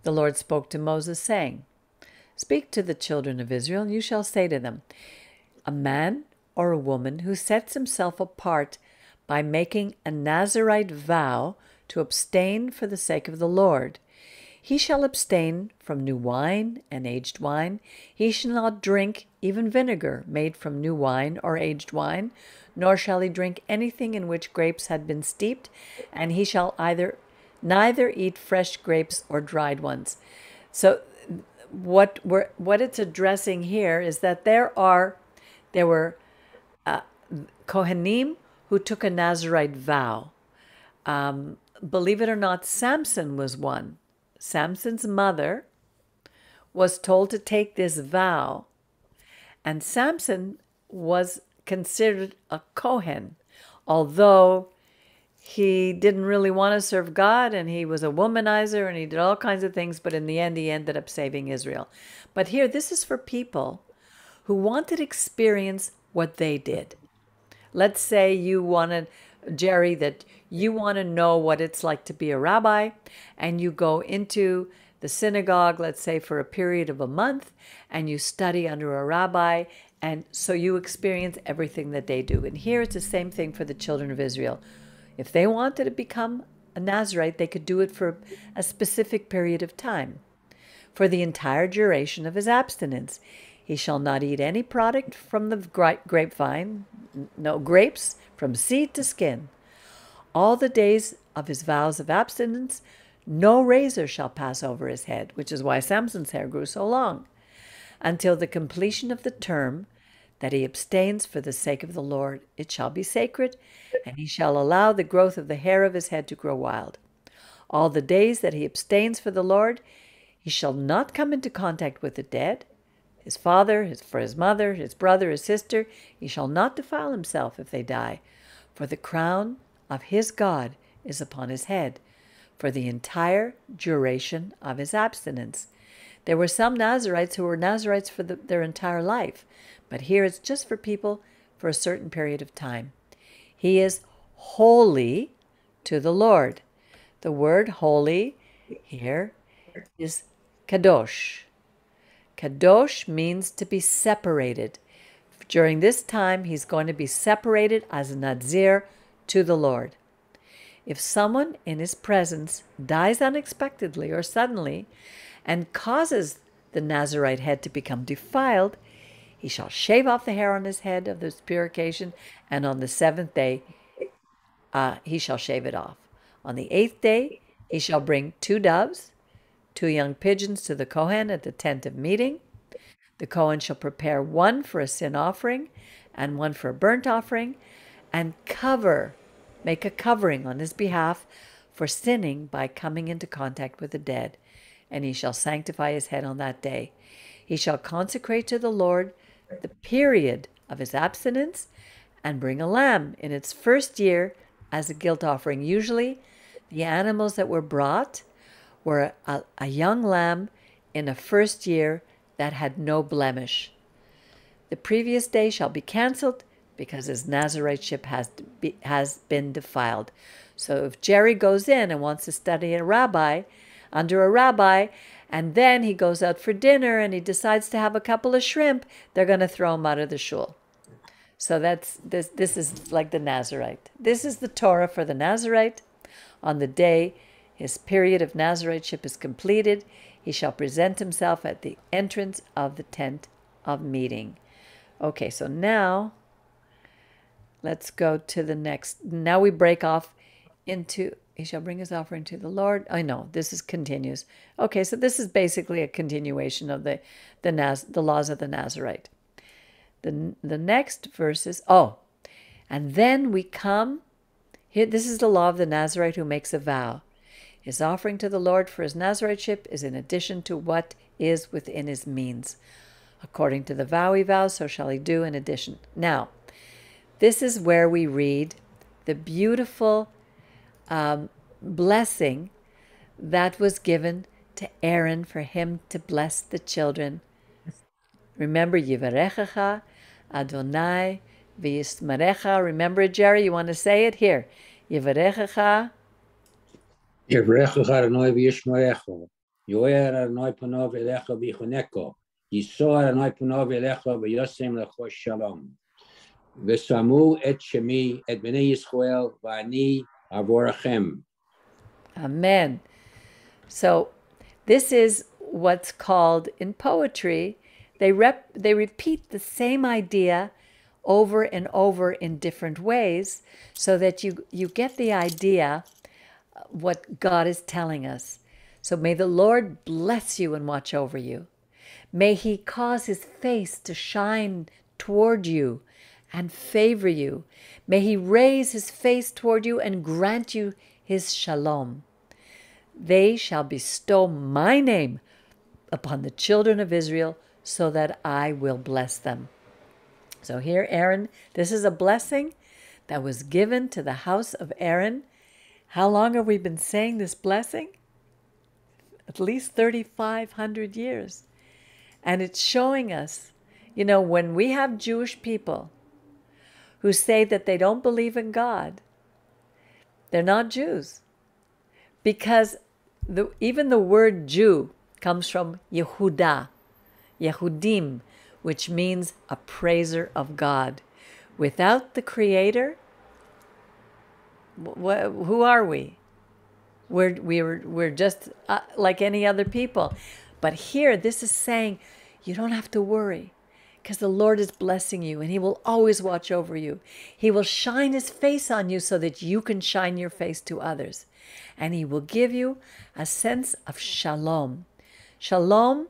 The Lord spoke to Moses, saying, "Speak to the children of Israel, and you shall say to them, a man or a woman who sets himself apart by making a Nazirite vow to abstain for the sake of the Lord, he shall abstain from new wine and aged wine. He shall not drink even vinegar made from new wine or aged wine, nor shall he drink anything in which grapes had been steeped, and he shall neither eat fresh grapes or dried ones." So what it's addressing here is that there were Kohanim who took a Nazirite vow. Believe it or not, Samson was one. Samson's mother was told to take this vow, and Samson was considered a Kohen, although he didn't really want to serve God, and he was a womanizer, and he did all kinds of things, but in the end, he ended up saving Israel. But here, this is for people who wanted to experience what they did. Let's say you wanted, Jerry, that you want to know what it's like to be a rabbi, and you go into the synagogue, let's say for a period of a month, and you study under a rabbi, and so you experience everything that they do. And here it's the same thing for the children of Israel. If they wanted to become a Nazirite, they could do it for a specific period of time, for the entire duration of his abstinence. He shall not eat any product from the grapevine, no grapes, from seed to skin. All the days of his vows of abstinence, no razor shall pass over his head, which is why Samson's hair grew so long, until the completion of the term that he abstains for the sake of the Lord. It shall be sacred, and he shall allow the growth of the hair of his head to grow wild. All the days that he abstains for the Lord, he shall not come into contact with the dead, his father, his mother, his brother, his sister. He shall not defile himself if they die, for the crown of his God is upon his head, for the entire duration of his abstinence. There were some Nazirites who were Nazirites for their entire life, but here it's just for people for a certain period of time. He is holy to the Lord. The word holy here is kadosh. Kadosh means to be separated. During this time, he's going to be separated as a Nazir to the Lord. If someone in his presence dies unexpectedly or suddenly and causes the Nazirite head to become defiled, he shall shave off the hair on his head of this purification, and on the seventh day he shall shave it off. On the eighth day he shall bring 2 doves, 2 young pigeons to the Kohen at the tent of meeting. The Kohen shall prepare one for a sin offering and one for a burnt offering, and make a covering on his behalf for sinning by coming into contact with the dead. And he shall sanctify his head on that day. He shall consecrate to the Lord the period of his abstinence and bring a lamb in its first year as a guilt offering. Usually the animals that were brought were a young lamb in a first year that had no blemish. The previous day shall be cancelled because his Nazariteship has been defiled. So if Jerry goes in and wants to study under a rabbi, and then he goes out for dinner and he decides to have a couple of shrimp, they're going to throw him out of the shul. So this is like the Nazarite. This is the Torah for the Nazarite. On the day his period of Nazariteship is completed, he shall present himself at the entrance of the tent of meeting. Okay, so now let's go to the next. Now we break off into, he shall bring his offering to the Lord. I know, this is continues. Okay, so this is basically a continuation of the laws of the Nazarite. The next verses, and then we come, here, this is the law of the Nazarite who makes a vow. His offering to the Lord for his Nazariteship is in addition to what is within his means. According to the vow he vows, so shall he do in addition. Now, this is where we read the beautiful blessing that was given to Aaron for him to bless the children. Remember, Yivarechacha, Adonai, V'yismarecha. Remember it, Jerry? You want to say it? Here. Yivarechacha. Yivarechacha Adonai v'yishmarecha. Yoer Adonai panav elecha v'yichoneko. Yisor Adonai panav elecha v'yosem lecho shalom. V'samu et shemi et bnei Yisrael v'ani avorachem. Amen. So this is what's called in poetry, they repeat the same idea over and over in different ways so that you get the idea what God is telling us. So may the Lord bless you and watch over you. May he cause his face to shine toward you and favor you. May he raise his face toward you and grant you his shalom. They shall bestow my name upon the children of Israel so that I will bless them. So here, Aaron, this is a blessing that was given to the house of Aaron. How long have we been saying this blessing? At least 3,500 years. And it's showing us, when we have Jewish people who say that they don't believe in God, they're not Jews. Because even the word Jew comes from Yehuda, Yehudim, which means a praiser of God. Without the Creator, who are we? We're just like any other people. But here, this is saying you don't have to worry because the Lord is blessing you and he will always watch over you. He will shine his face on you so that you can shine your face to others. And he will give you a sense of shalom. Shalom,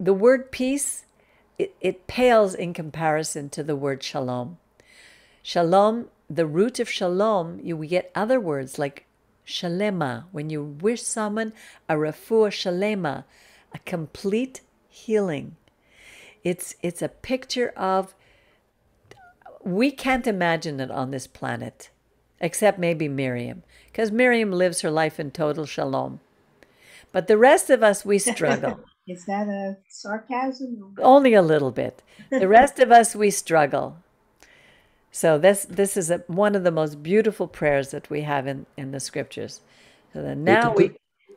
the word peace, it pales in comparison to the word shalom. Shalom, the root of shalom, you get other words like shalema, when you wish someone a refuah shalema, a complete healing. It's a picture of, we can't imagine it on this planet, except maybe Miriam, because Miriam lives her life in total shalom. But the rest of us, we struggle. Is that a sarcasm? Only a little bit. The rest of us, we struggle. So this is one of the most beautiful prayers that we have in the scriptures. So then now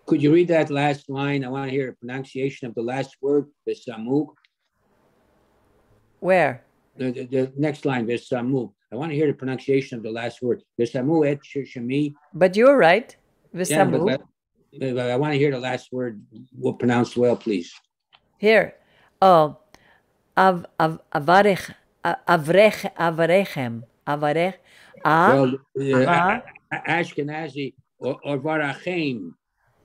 could you read that last line? I want to hear a pronunciation of the last word, Bestow. Where? The next line, Bestow. I want to hear the pronunciation of the last word, Bestow et shemi. But you're right, Bestow. Yeah, but I want to hear the last word pronounced well, please. Here, avarechem, avarech. Ashkenazi or varachem.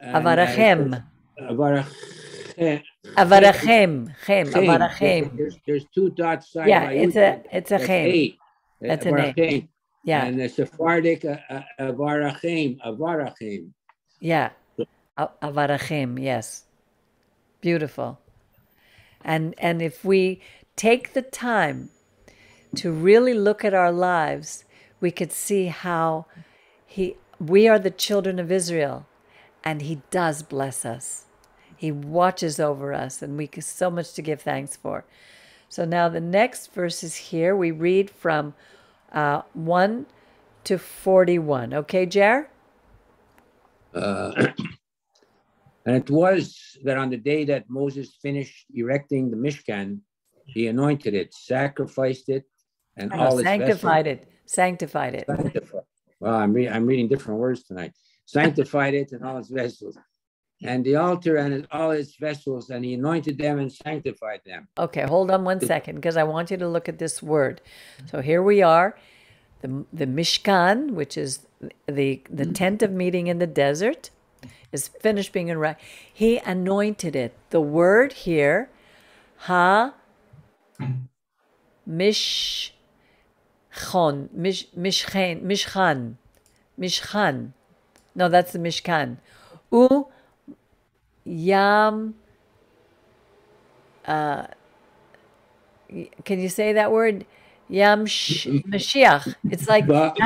Avarachem. There's two dots side by it's a chem. That's an A. Yeah. And the Sephardic avarachem. Yeah. Avarachem, yes. Beautiful. And if we take the time to really look at our lives, we could see how we are the children of Israel, and he does bless us. He watches over us, and we have so much to give thanks for. So now the next verses here, we read from 1 to 41. Okay, Jer? And it was that on the day that Moses finished erecting the Mishkan, he anointed it, sacrificed it, and No, all its sanctified vessels. it. Sanctified it. Sanctified. Well, I'm reading different words tonight. Sanctified it and all its vessels. And the altar and all its vessels, and he anointed them and sanctified them. Okay, hold on 1 second, because I want you to look at this word. So here we are, the Mishkan, which is the tent of meeting in the desert, is finished being erected. He anointed it. The word here, mishchan, mishchan. No, that's the Mishkan. Yam. Can you say that word? Yam Mashiach. It's like that.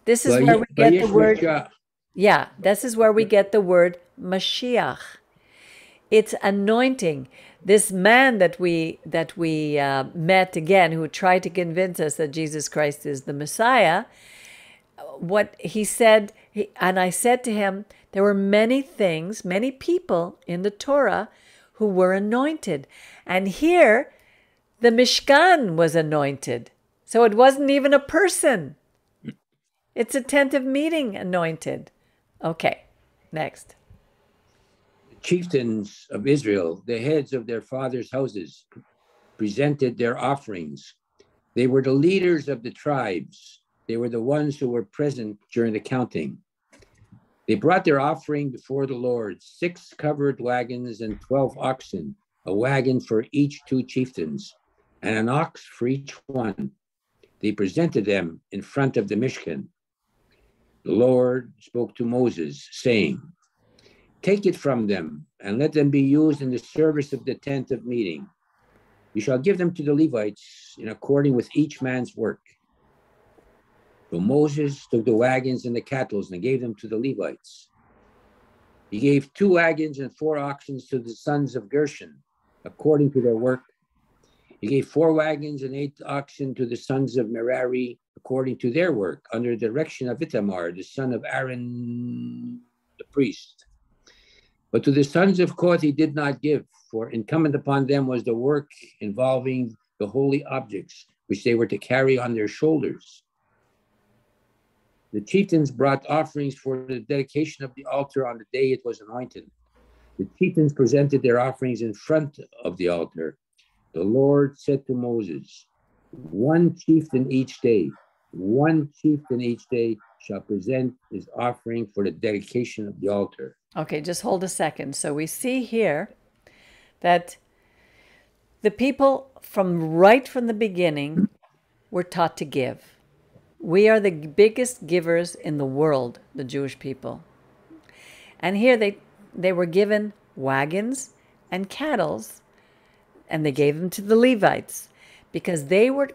This is where we get the word. Yeah, this is where we get the word Mashiach. It's anointing. This man that we met again, who tried to convince us that Jesus Christ is the Messiah, what he said, and I said to him, there were many things, many people in the Torah who were anointed. And here, the Mishkan was anointed. So it wasn't even a person. It's a tent of meeting anointed. Okay, next. The chieftains of Israel, the heads of their fathers' houses, presented their offerings. They were the leaders of the tribes. They were the ones who were present during the counting. They brought their offering before the Lord, 6 covered wagons and 12 oxen, a wagon for each 2 chieftains, and an ox for each one. They presented them in front of the Mishkan. The Lord spoke to Moses, saying, "Take it from them, and let them be used in the service of the tent of meeting. You shall give them to the Levites in according with each man's work." So Moses took the wagons and the cattle and gave them to the Levites. He gave 2 wagons and 4 oxen to the sons of Gershon, according to their work. He gave 4 wagons and 8 oxen to the sons of Merari, according to their work, under the direction of Ithamar, the son of Aaron, the priest. But to the sons of Kohath he did not give, for incumbent upon them was the work involving the holy objects, which they were to carry on their shoulders. The chieftains brought offerings for the dedication of the altar on the day it was anointed. The chieftains presented their offerings in front of the altar. The Lord said to Moses, one chieftain each day shall present his offering for the dedication of the altar. Okay, just hold a second. So we see here that the people right from the beginning were taught to give. We are the biggest givers in the world, the Jewish people. And here they were given wagons and cattle, and they gave them to the Levites because they would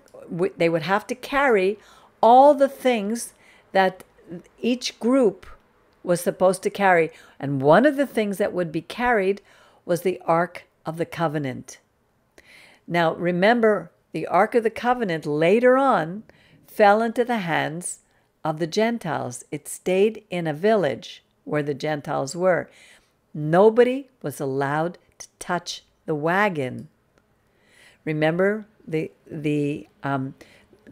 have to carry all the things that each group was supposed to carry. And one of the things that would be carried was the Ark of the Covenant. Now, remember, the Ark of the Covenant later on fell into the hands of the Gentiles. It stayed in a village where the Gentiles were. Nobody was allowed to touch the wagon. Remember, the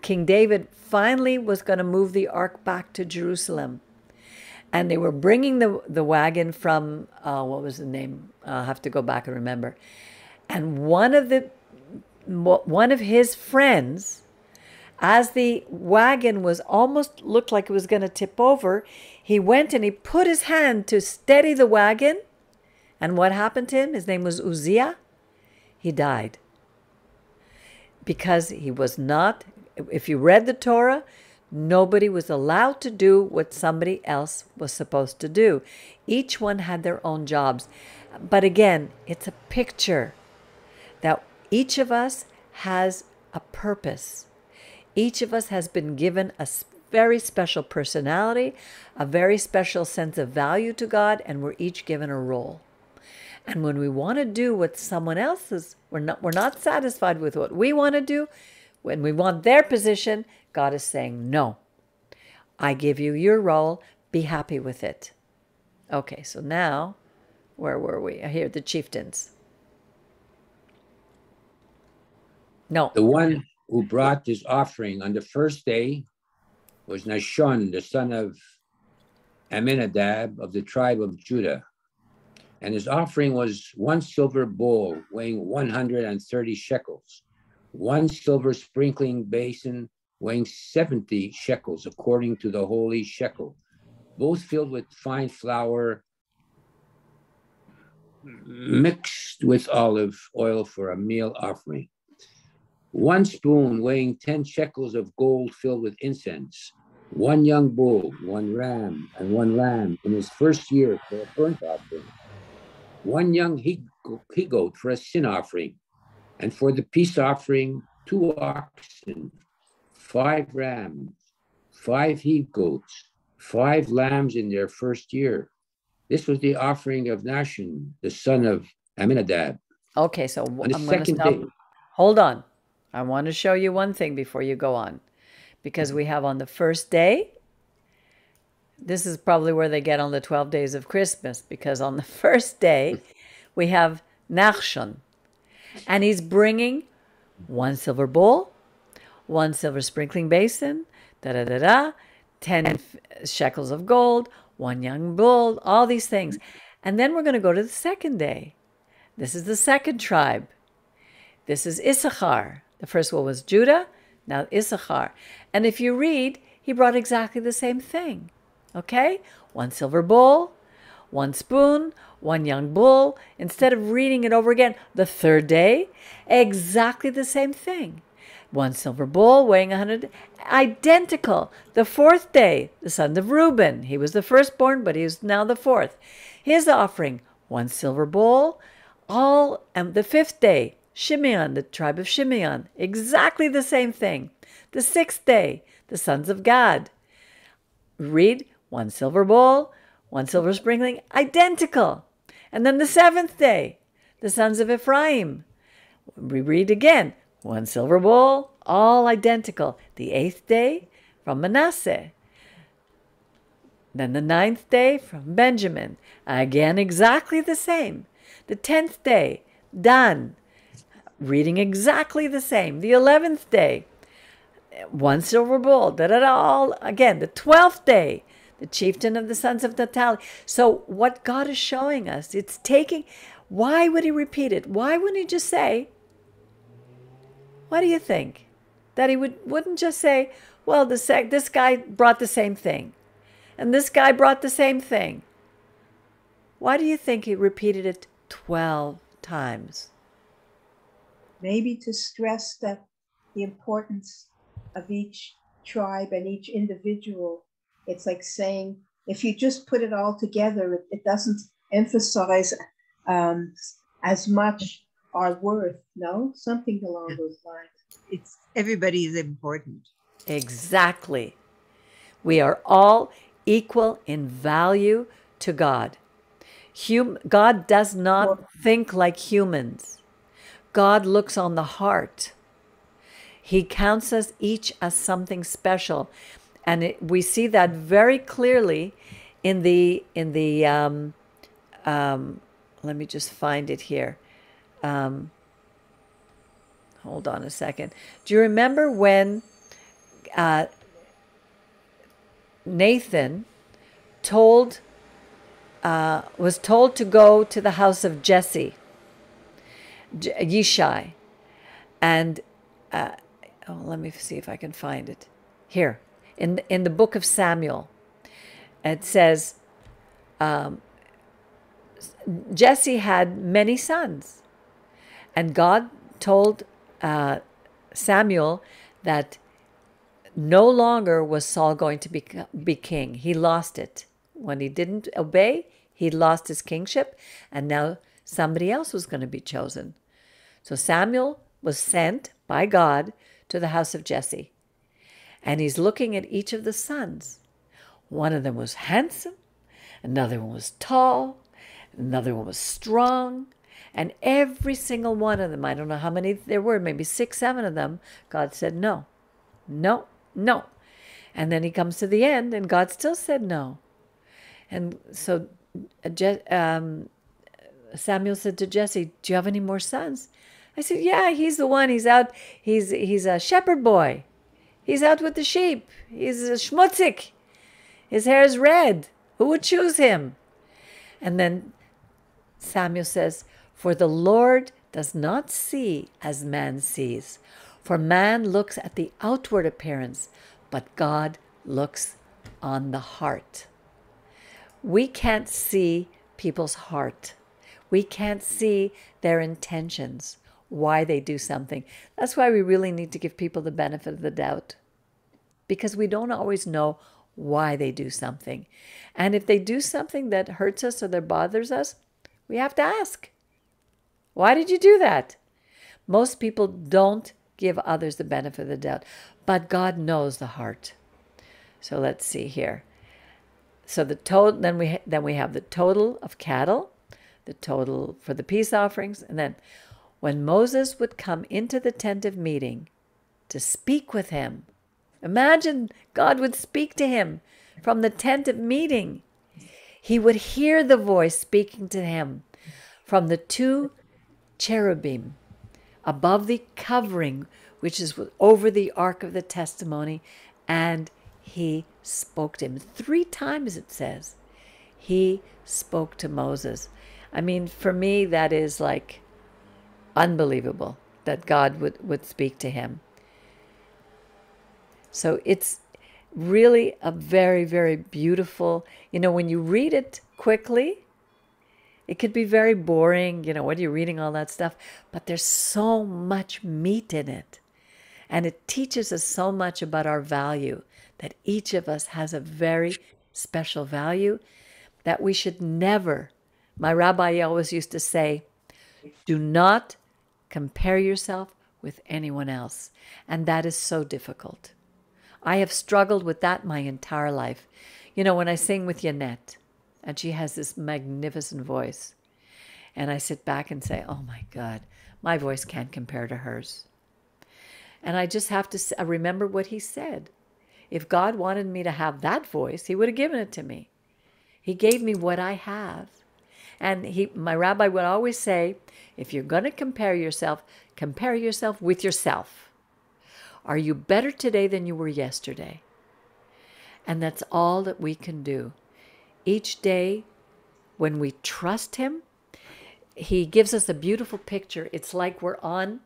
King David finally was going to move the ark back to Jerusalem. And they were bringing the wagon from, what was the name? I'll have to go back and remember. And one of his friends, as the wagon was almost looked like it was going to tip over, he went and he put his hand to steady the wagon. And what happened to him? His name was Uzziah. He died. Because he was not, if you read the Torah, nobody was allowed to do what somebody else was supposed to do. Each one had their own jobs. But again, it's a picture that each of us has a purpose. Each of us has been given a very special personality, a very special sense of value to God, and we're each given a role. And when we want to do what someone else is, we're not satisfied with what we want to do. When we want their position, God is saying, no, I give you your role. Be happy with it. Okay, so now, where were we? Here, the chieftains. No. The one who brought this offering on the first day was Nashon, the son of Aminadab of the tribe of Judah. And his offering was 1 silver bowl weighing 130 shekels, 1 silver sprinkling basin weighing 70 shekels, according to the holy shekel, both filled with fine flour mixed with olive oil for a meal offering. 1 spoon weighing 10 shekels of gold filled with incense, 1 young bull, 1 ram, and 1 lamb in his first year for a burnt offering, 1 young he-goat for a sin offering, and for the peace offering, 2 oxen, 5 rams, 5 he-goats, 5 lambs in their first year. This was the offering of Nashon, the son of Aminadab. Okay, so On the I'm going to second stop. day. Hold on. I want to show you one thing before you go on. Because we have on the first day, this is probably where they get on the 12 days of Christmas, because on the first day, we have Nachshon. And he's bringing 1 silver bowl, 1 silver sprinkling basin, 10 shekels of gold, 1 young bull, all these things. And then we're going to go to the second day. This is the second tribe. This is Issachar. The first one was Judah, now Issachar. And if you read, he brought exactly the same thing. Okay? 1 silver bowl, 1 spoon, 1 young bull. Instead of reading it over again, the third day, exactly the same thing. 1 silver bowl weighing 100, identical. The fourth day, the son of Reuben. He was the firstborn, but he is now the fourth. His offering, 1 silver bowl, all, and the fifth day, Shimeon, the tribe of Shimeon, exactly the same thing. The sixth day, the sons of Gad. Read 1 silver bowl, 1 silver sprinkling, identical. And then the seventh day, the sons of Ephraim. We read again, 1 silver bowl, all identical. The eighth day, from Manasseh. Then the ninth day, from Benjamin. Again, exactly the same. The 10th day, Dan. Reading exactly the same. The 11th day, 1 silver bowl, all again. The 12th day, the chieftain of the sons of Naphtali. So what God is showing us, it's taking, why would he repeat it? Why wouldn't he just say, what do you think? That he wouldn't just say, well, this guy brought the same thing, and this guy brought the same thing. Why do you think he repeated it 12 times? Maybe to stress that the importance of each tribe and each individual. It's like saying, if you just put it all together, it doesn't emphasize as much our worth, no? Something along those lines. Everybody is important. Exactly. We are all equal in value to God. God does not think like humans. God looks on the heart. He counts us each as something special. And we see that very clearly in the let me just find it here. Hold on a second. Do you remember when Nathan was told to go to the house of Jesse, Yishai, and let me see if I can find it here in the book of Samuel. It says Jesse had many sons, and God told Samuel that no longer was Saul going to be king. He lost it. When he didn't obey, he lost his kingship, and now somebody else was going to be chosen. So Samuel was sent by God to the house of Jesse, and he's looking at each of the sons. One of them was handsome, another one was tall, Another one was strong. And every single one of them, I don't know how many there were, maybe 6, 7 of them, God said no, no, no. And then he comes to the end and God still said no. And so Samuel said to Jesse, do you have any more sons? I said, yeah, he's the one. He's out. He's a shepherd boy. He's out with the sheep. He's a schmutzig. His hair is red. Who would choose him? And then Samuel says, for the Lord does not see as man sees. For man looks at the outward appearance, but God looks on the heart. We can't see people's heart. We can't see their intentions, why they do something. That's why we really need to give people the benefit of the doubt, because we don't always know why they do something. And if they do something that hurts us or that bothers us, we have to ask, why did you do that? Most people don't give others the benefit of the doubt, but God knows the heart. So let's see here. So the total, then we have the total of cattle, the total for the peace offerings, and then when Moses would come into the tent of meeting to speak with him, imagine God would speak to him from the tent of meeting. He would hear the voice speaking to him from the 2 cherubim above the covering, which is over the ark of the testimony, and he spoke to him 3 times, it says. He spoke to Moses. I mean, for me, that is like unbelievable that God would speak to him. So it's really a very, very beautiful, when you read it quickly, it could be very boring, what are you reading, all that stuff, but there's so much meat in it. And it teaches us so much about our value, that each of us has a very special value that we should never, my rabbi always used to say, do not compare yourself with anyone else. And that is so difficult. I have struggled with that my entire life. When I sing with Yannette, and she has this magnificent voice, and I sit back and say, oh my God, my voice can't compare to hers. And I just have to remember what he said. If God wanted me to have that voice, he would have given it to me. He gave me what I have. And my rabbi would always say, if you're going to compare yourself with yourself. Are you better today than you were yesterday? And that's all that we can do. Each day, when we trust him, he gives us a beautiful picture. It's like we're on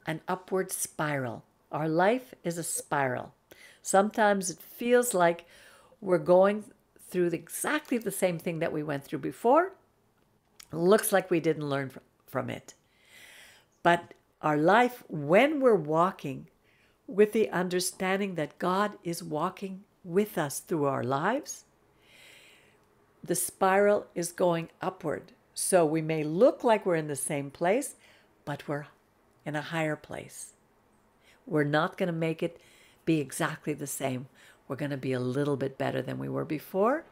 an upward spiral. Our life is a spiral. Sometimes it feels like we're going through exactly the same thing that we went through before. It looks like we didn't learn from it. But our life, when we're walking with the understanding that God is walking with us through our lives, the spiral is going upward. So we may look like we're in the same place, but we're in a higher place. We're not going to make it be exactly the same. We're going to be a little bit better than we were before.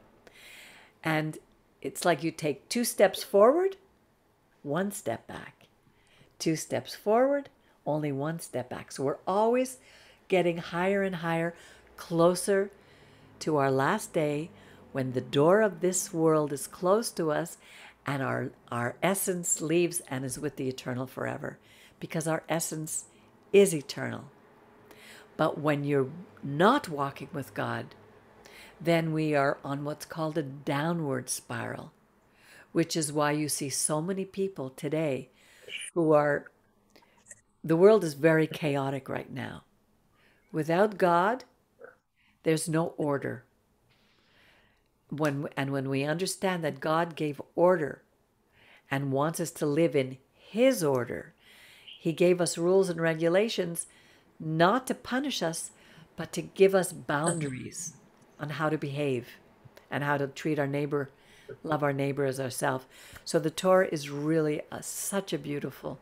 And it's like you take 2 steps forward, 1 step back. 2 steps forward, only 1 step back. So we're always getting higher and higher, closer to our last day, when the door of this world is close to us and our essence leaves and is with the eternal forever, because our essence is eternal. But when you're not walking with God, then we are on what's called a downward spiral, which is why you see so many people today the world is very chaotic right now. Without God, there's no order. When we understand that God gave order and wants us to live in his order, he gave us rules and regulations not to punish us, but to give us boundaries on how to behave and how to treat our neighbor, love our neighbor as ourselves. So the Torah is really such a beautiful,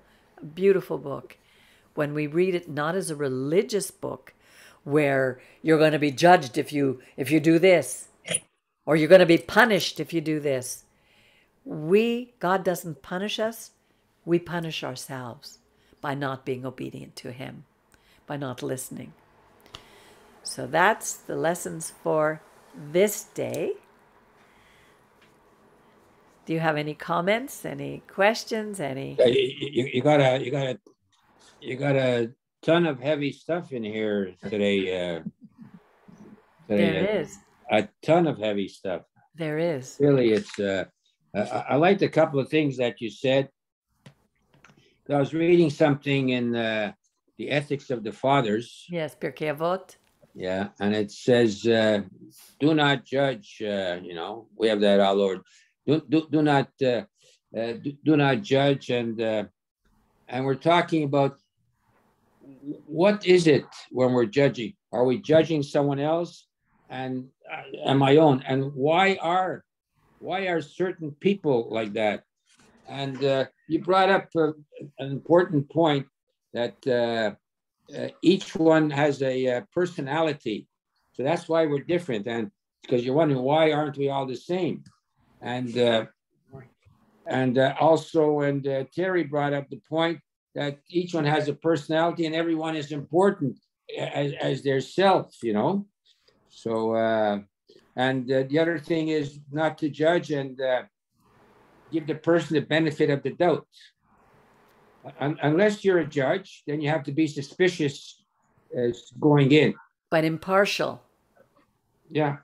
beautiful book. When we read it not as a religious book where you're going to be judged if you do this, or you're going to be punished if you do this. God doesn't punish us. We punish ourselves by not being obedient to him, by not listening. So that's the lessons for this day. Do you have any comments, any questions, any? You got a ton of heavy stuff in here today. There is. A ton of heavy stuff. There is. Really, it's. I liked a couple of things that you said. I was reading something in the Ethics of the Fathers. Yes, Pirkei Avot. Yeah, and it says, "Do not judge." We have that, our Lord. Do not judge, and we're talking about what is it when we're judging? Are we judging someone else and my own? And why are certain people like that? And you brought up an important point that each one has a personality, so that's why we're different. And because you're wondering why aren't we all the same? And also, Terry brought up the point that each one has a personality and everyone is important as their self, So, the other thing is not to judge and give the person the benefit of the doubt. Unless you're a judge, then you have to be suspicious as going in. But impartial. Yeah.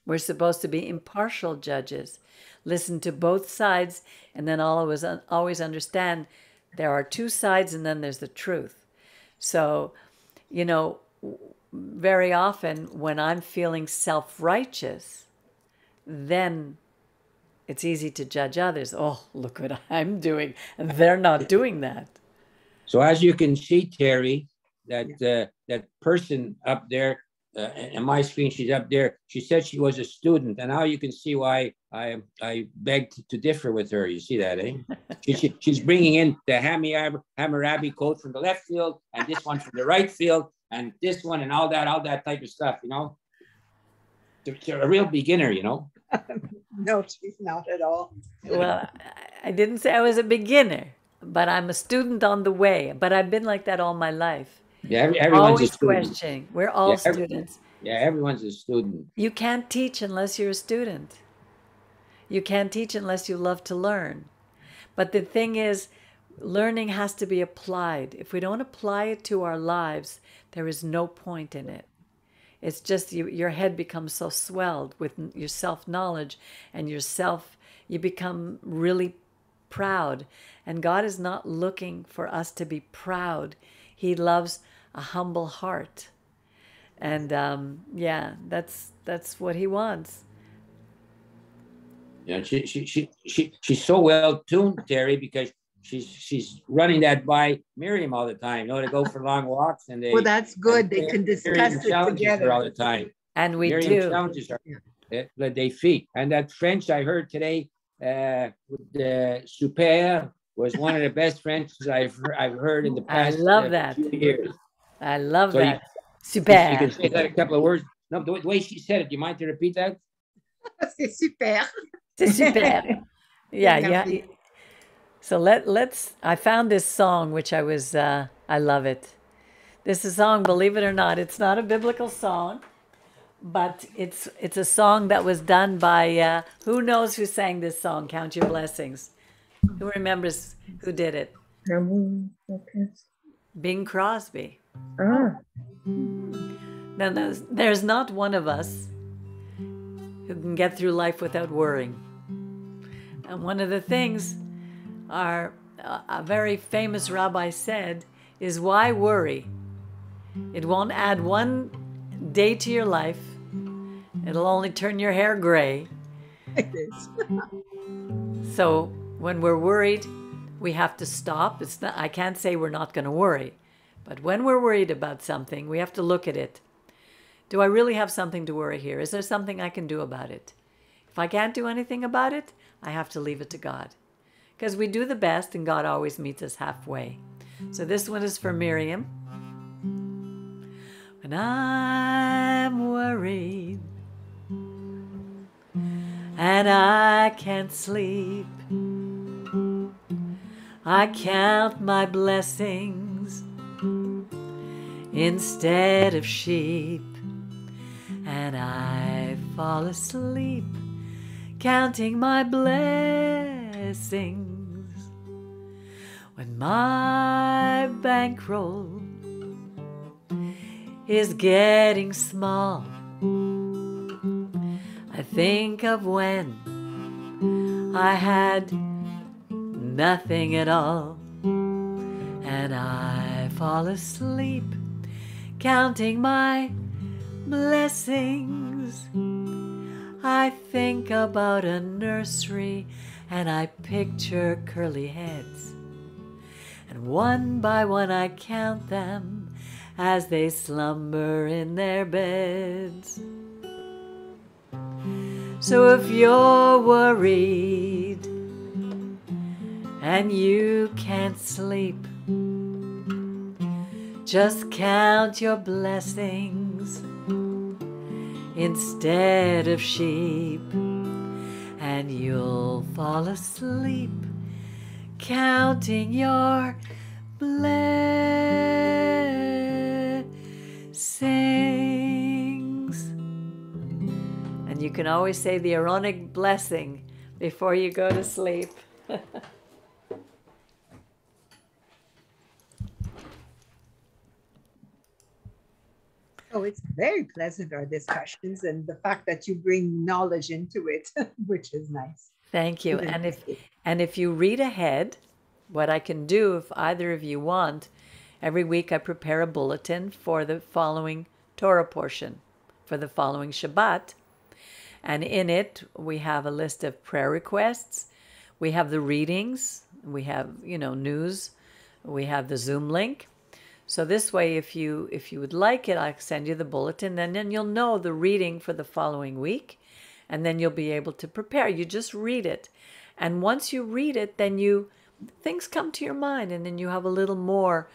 We're supposed to be impartial judges. Listen to both sides and then always understand there are two sides and then there's the truth. So, very often when I'm feeling self-righteous, then it's easy to judge others. Oh, look what I'm doing. And they're not doing that. So as you can see, Terry, that person up there, in my screen, she's up there. She said she was a student, and now you can see why I begged to differ with her. You see that, eh? She's bringing in the Hammurabi quote from the left field, and this one from the right field, and this one, and all that type of stuff. She's a real beginner, No, she's not at all. Well, I didn't say I was a beginner, but I'm a student on the way. But I've been like that all my life. Yeah, everyone's always a student. questioning. We're all students. Everyone's a student. You can't teach unless you're a student. You can't teach unless you love to learn. But the thing is, learning has to be applied. If we don't apply it to our lives, there is no point in it. It's just your head becomes so swelled with your self-knowledge and you become really proud. And God is not looking for us to be proud. He loves a humble heart. And that's what he wants. Yeah, she's so well tuned, Terry, because she's running that by Miriam all the time. To go for long walks, and well, that's good. They can discuss it together her all the time. And we Miriam do. Challenges her. They feed. And that French I heard today with the Super was one of the best Frenches I've heard in the past. I love that. Few years. I love that. Super. You can say that a couple of words. No, the way she said it. Do you mind to repeat that? C'est super. C'est super. Yeah. So let's. I found this song, which I love it. This is a song, believe it or not, it's not a biblical song, but it's a song that was done by who knows who sang this song? Count Your Blessings. Who remembers who did it? Bing Crosby. Now, there's not one of us who can get through life without worrying. And one of the things a very famous rabbi said is, why worry? It won't add one day to your life. It'll only turn your hair gray. It is. So when we're worried, we have to stop. I can't say we're not going to worry. But when we're worried about something, we have to look at it. Do I really have something to worry here? Is there something I can do about it? If I can't do anything about it, I have to leave it to God. Because we do the best and God always meets us halfway. So this one is for Miriam. When I'm worried and I can't sleep. I count my blessings instead of sheep, and I fall asleep counting my blessings. When my bankroll is getting small, I think of when I had nothing at all, and I fall asleep counting my blessings. I think about a nursery and I picture curly heads, and one by one I count them as they slumber in their beds. So if you're worried and you can't sleep, just count your blessings instead of sheep, and you'll fall asleep counting your blessings. And you can always say the Aaronic blessing before you go to sleep. Oh, it's very pleasant, our discussions, and the fact that you bring knowledge into it, which is nice. Thank you. And if you read ahead, what I can do, if either of you want, every week I prepare a bulletin for the following Torah portion, for the following Shabbat. And in it, we have a list of prayer requests. We have the readings. We have, news. We have the Zoom link. So this way, if you would like it, I'll send you the bulletin, and then you'll know the reading for the following week, and then you'll be able to prepare. You just read it. And once you read it, then things come to your mind, and then you have a little more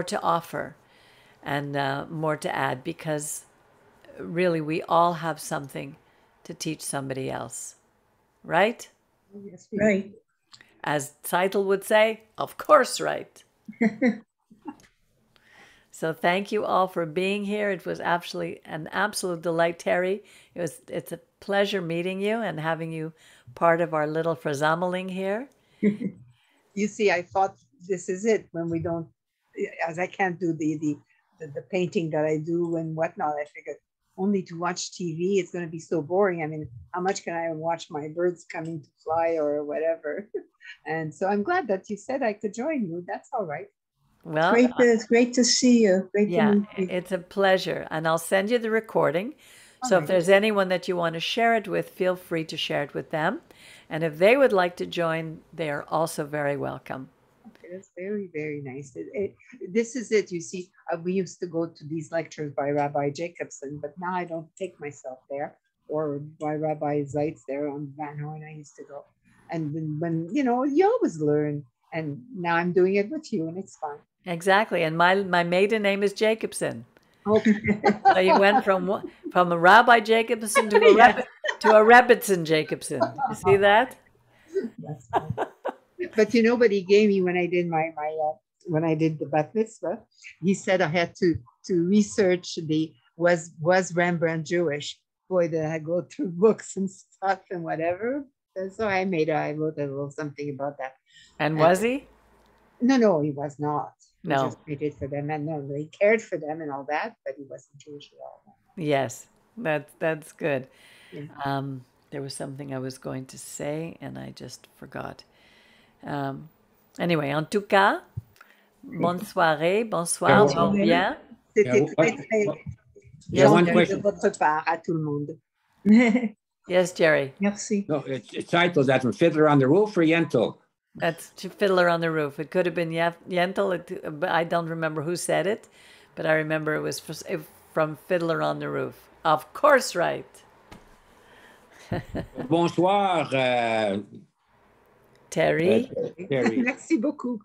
to offer and more to add, because really we all have something to teach somebody else, right? Yes, Right. As Title would say, of course, right. So thank you all for being here. It was actually an absolute delight, Terry. It's a pleasure meeting you and having you part of our little verzameling here. You see, I thought this is it when we don't, as I can't do the painting that I do and whatnot. I figured only to watch TV, it's going to be so boring. I mean, how much can I watch my birds coming to fly or whatever? And so I'm glad that you said I could join you. That's all right. Well, It's great to see you. Great to yeah, meet you. it's a pleasure. And I'll send you the recording. So if there's anyone that you want to share it with, feel free to share it with them. And if they would like to join, they are also very welcome. Okay, that's very, very nice. This is it. You see, we used to go to these lectures by Rabbi Jacobson, but now I don't take myself there, or by Rabbi Zeitz there on Van Horn. I used to go. And then when, you always learn. And now I'm doing it with you, and it's fun. Exactly. And my maiden name is Jacobson. Okay. So you went from a Rabbi Jacobson to a Rebbitzin Jacobson. You see that? That's fine. But but he gave me when I did when I did the bat mitzvah, he said I had to research was Rembrandt Jewish. Boy, did I go through books and stuff and whatever. And so I wrote a little something about that. And was he? No, he was not. No. He just waited for them, and no, he cared for them and all that, but he wasn't Jewish at all. Yes, that's good. Yeah. There was something I was going to say, and I just forgot. Anyway, en tout cas, bonne soirée, bonsoir, bon bien. C'était très, très one gentil question. de votre part à tout le monde. Yes, Jerry. Merci. No, it's titled that from Fiddler on the Roof or Yentl? That's Fiddler on the Roof. It could have been Yentl, but I don't remember who said it, but I remember it was from Fiddler on the Roof. Of course, right. Bonsoir, Terry. Terry. Merci beaucoup.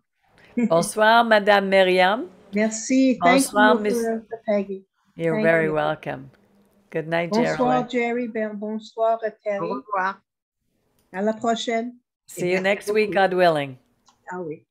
Bonsoir, Madame Myriam. Merci. Thank Bonsoir, you, Miss. Peggy. You're Thank very you. welcome. Good night, Bonsoir, Jerry. Jerry. Bonsoir, Au Terry. revoir. À la prochaine. See you next week, God willing. Ah oui.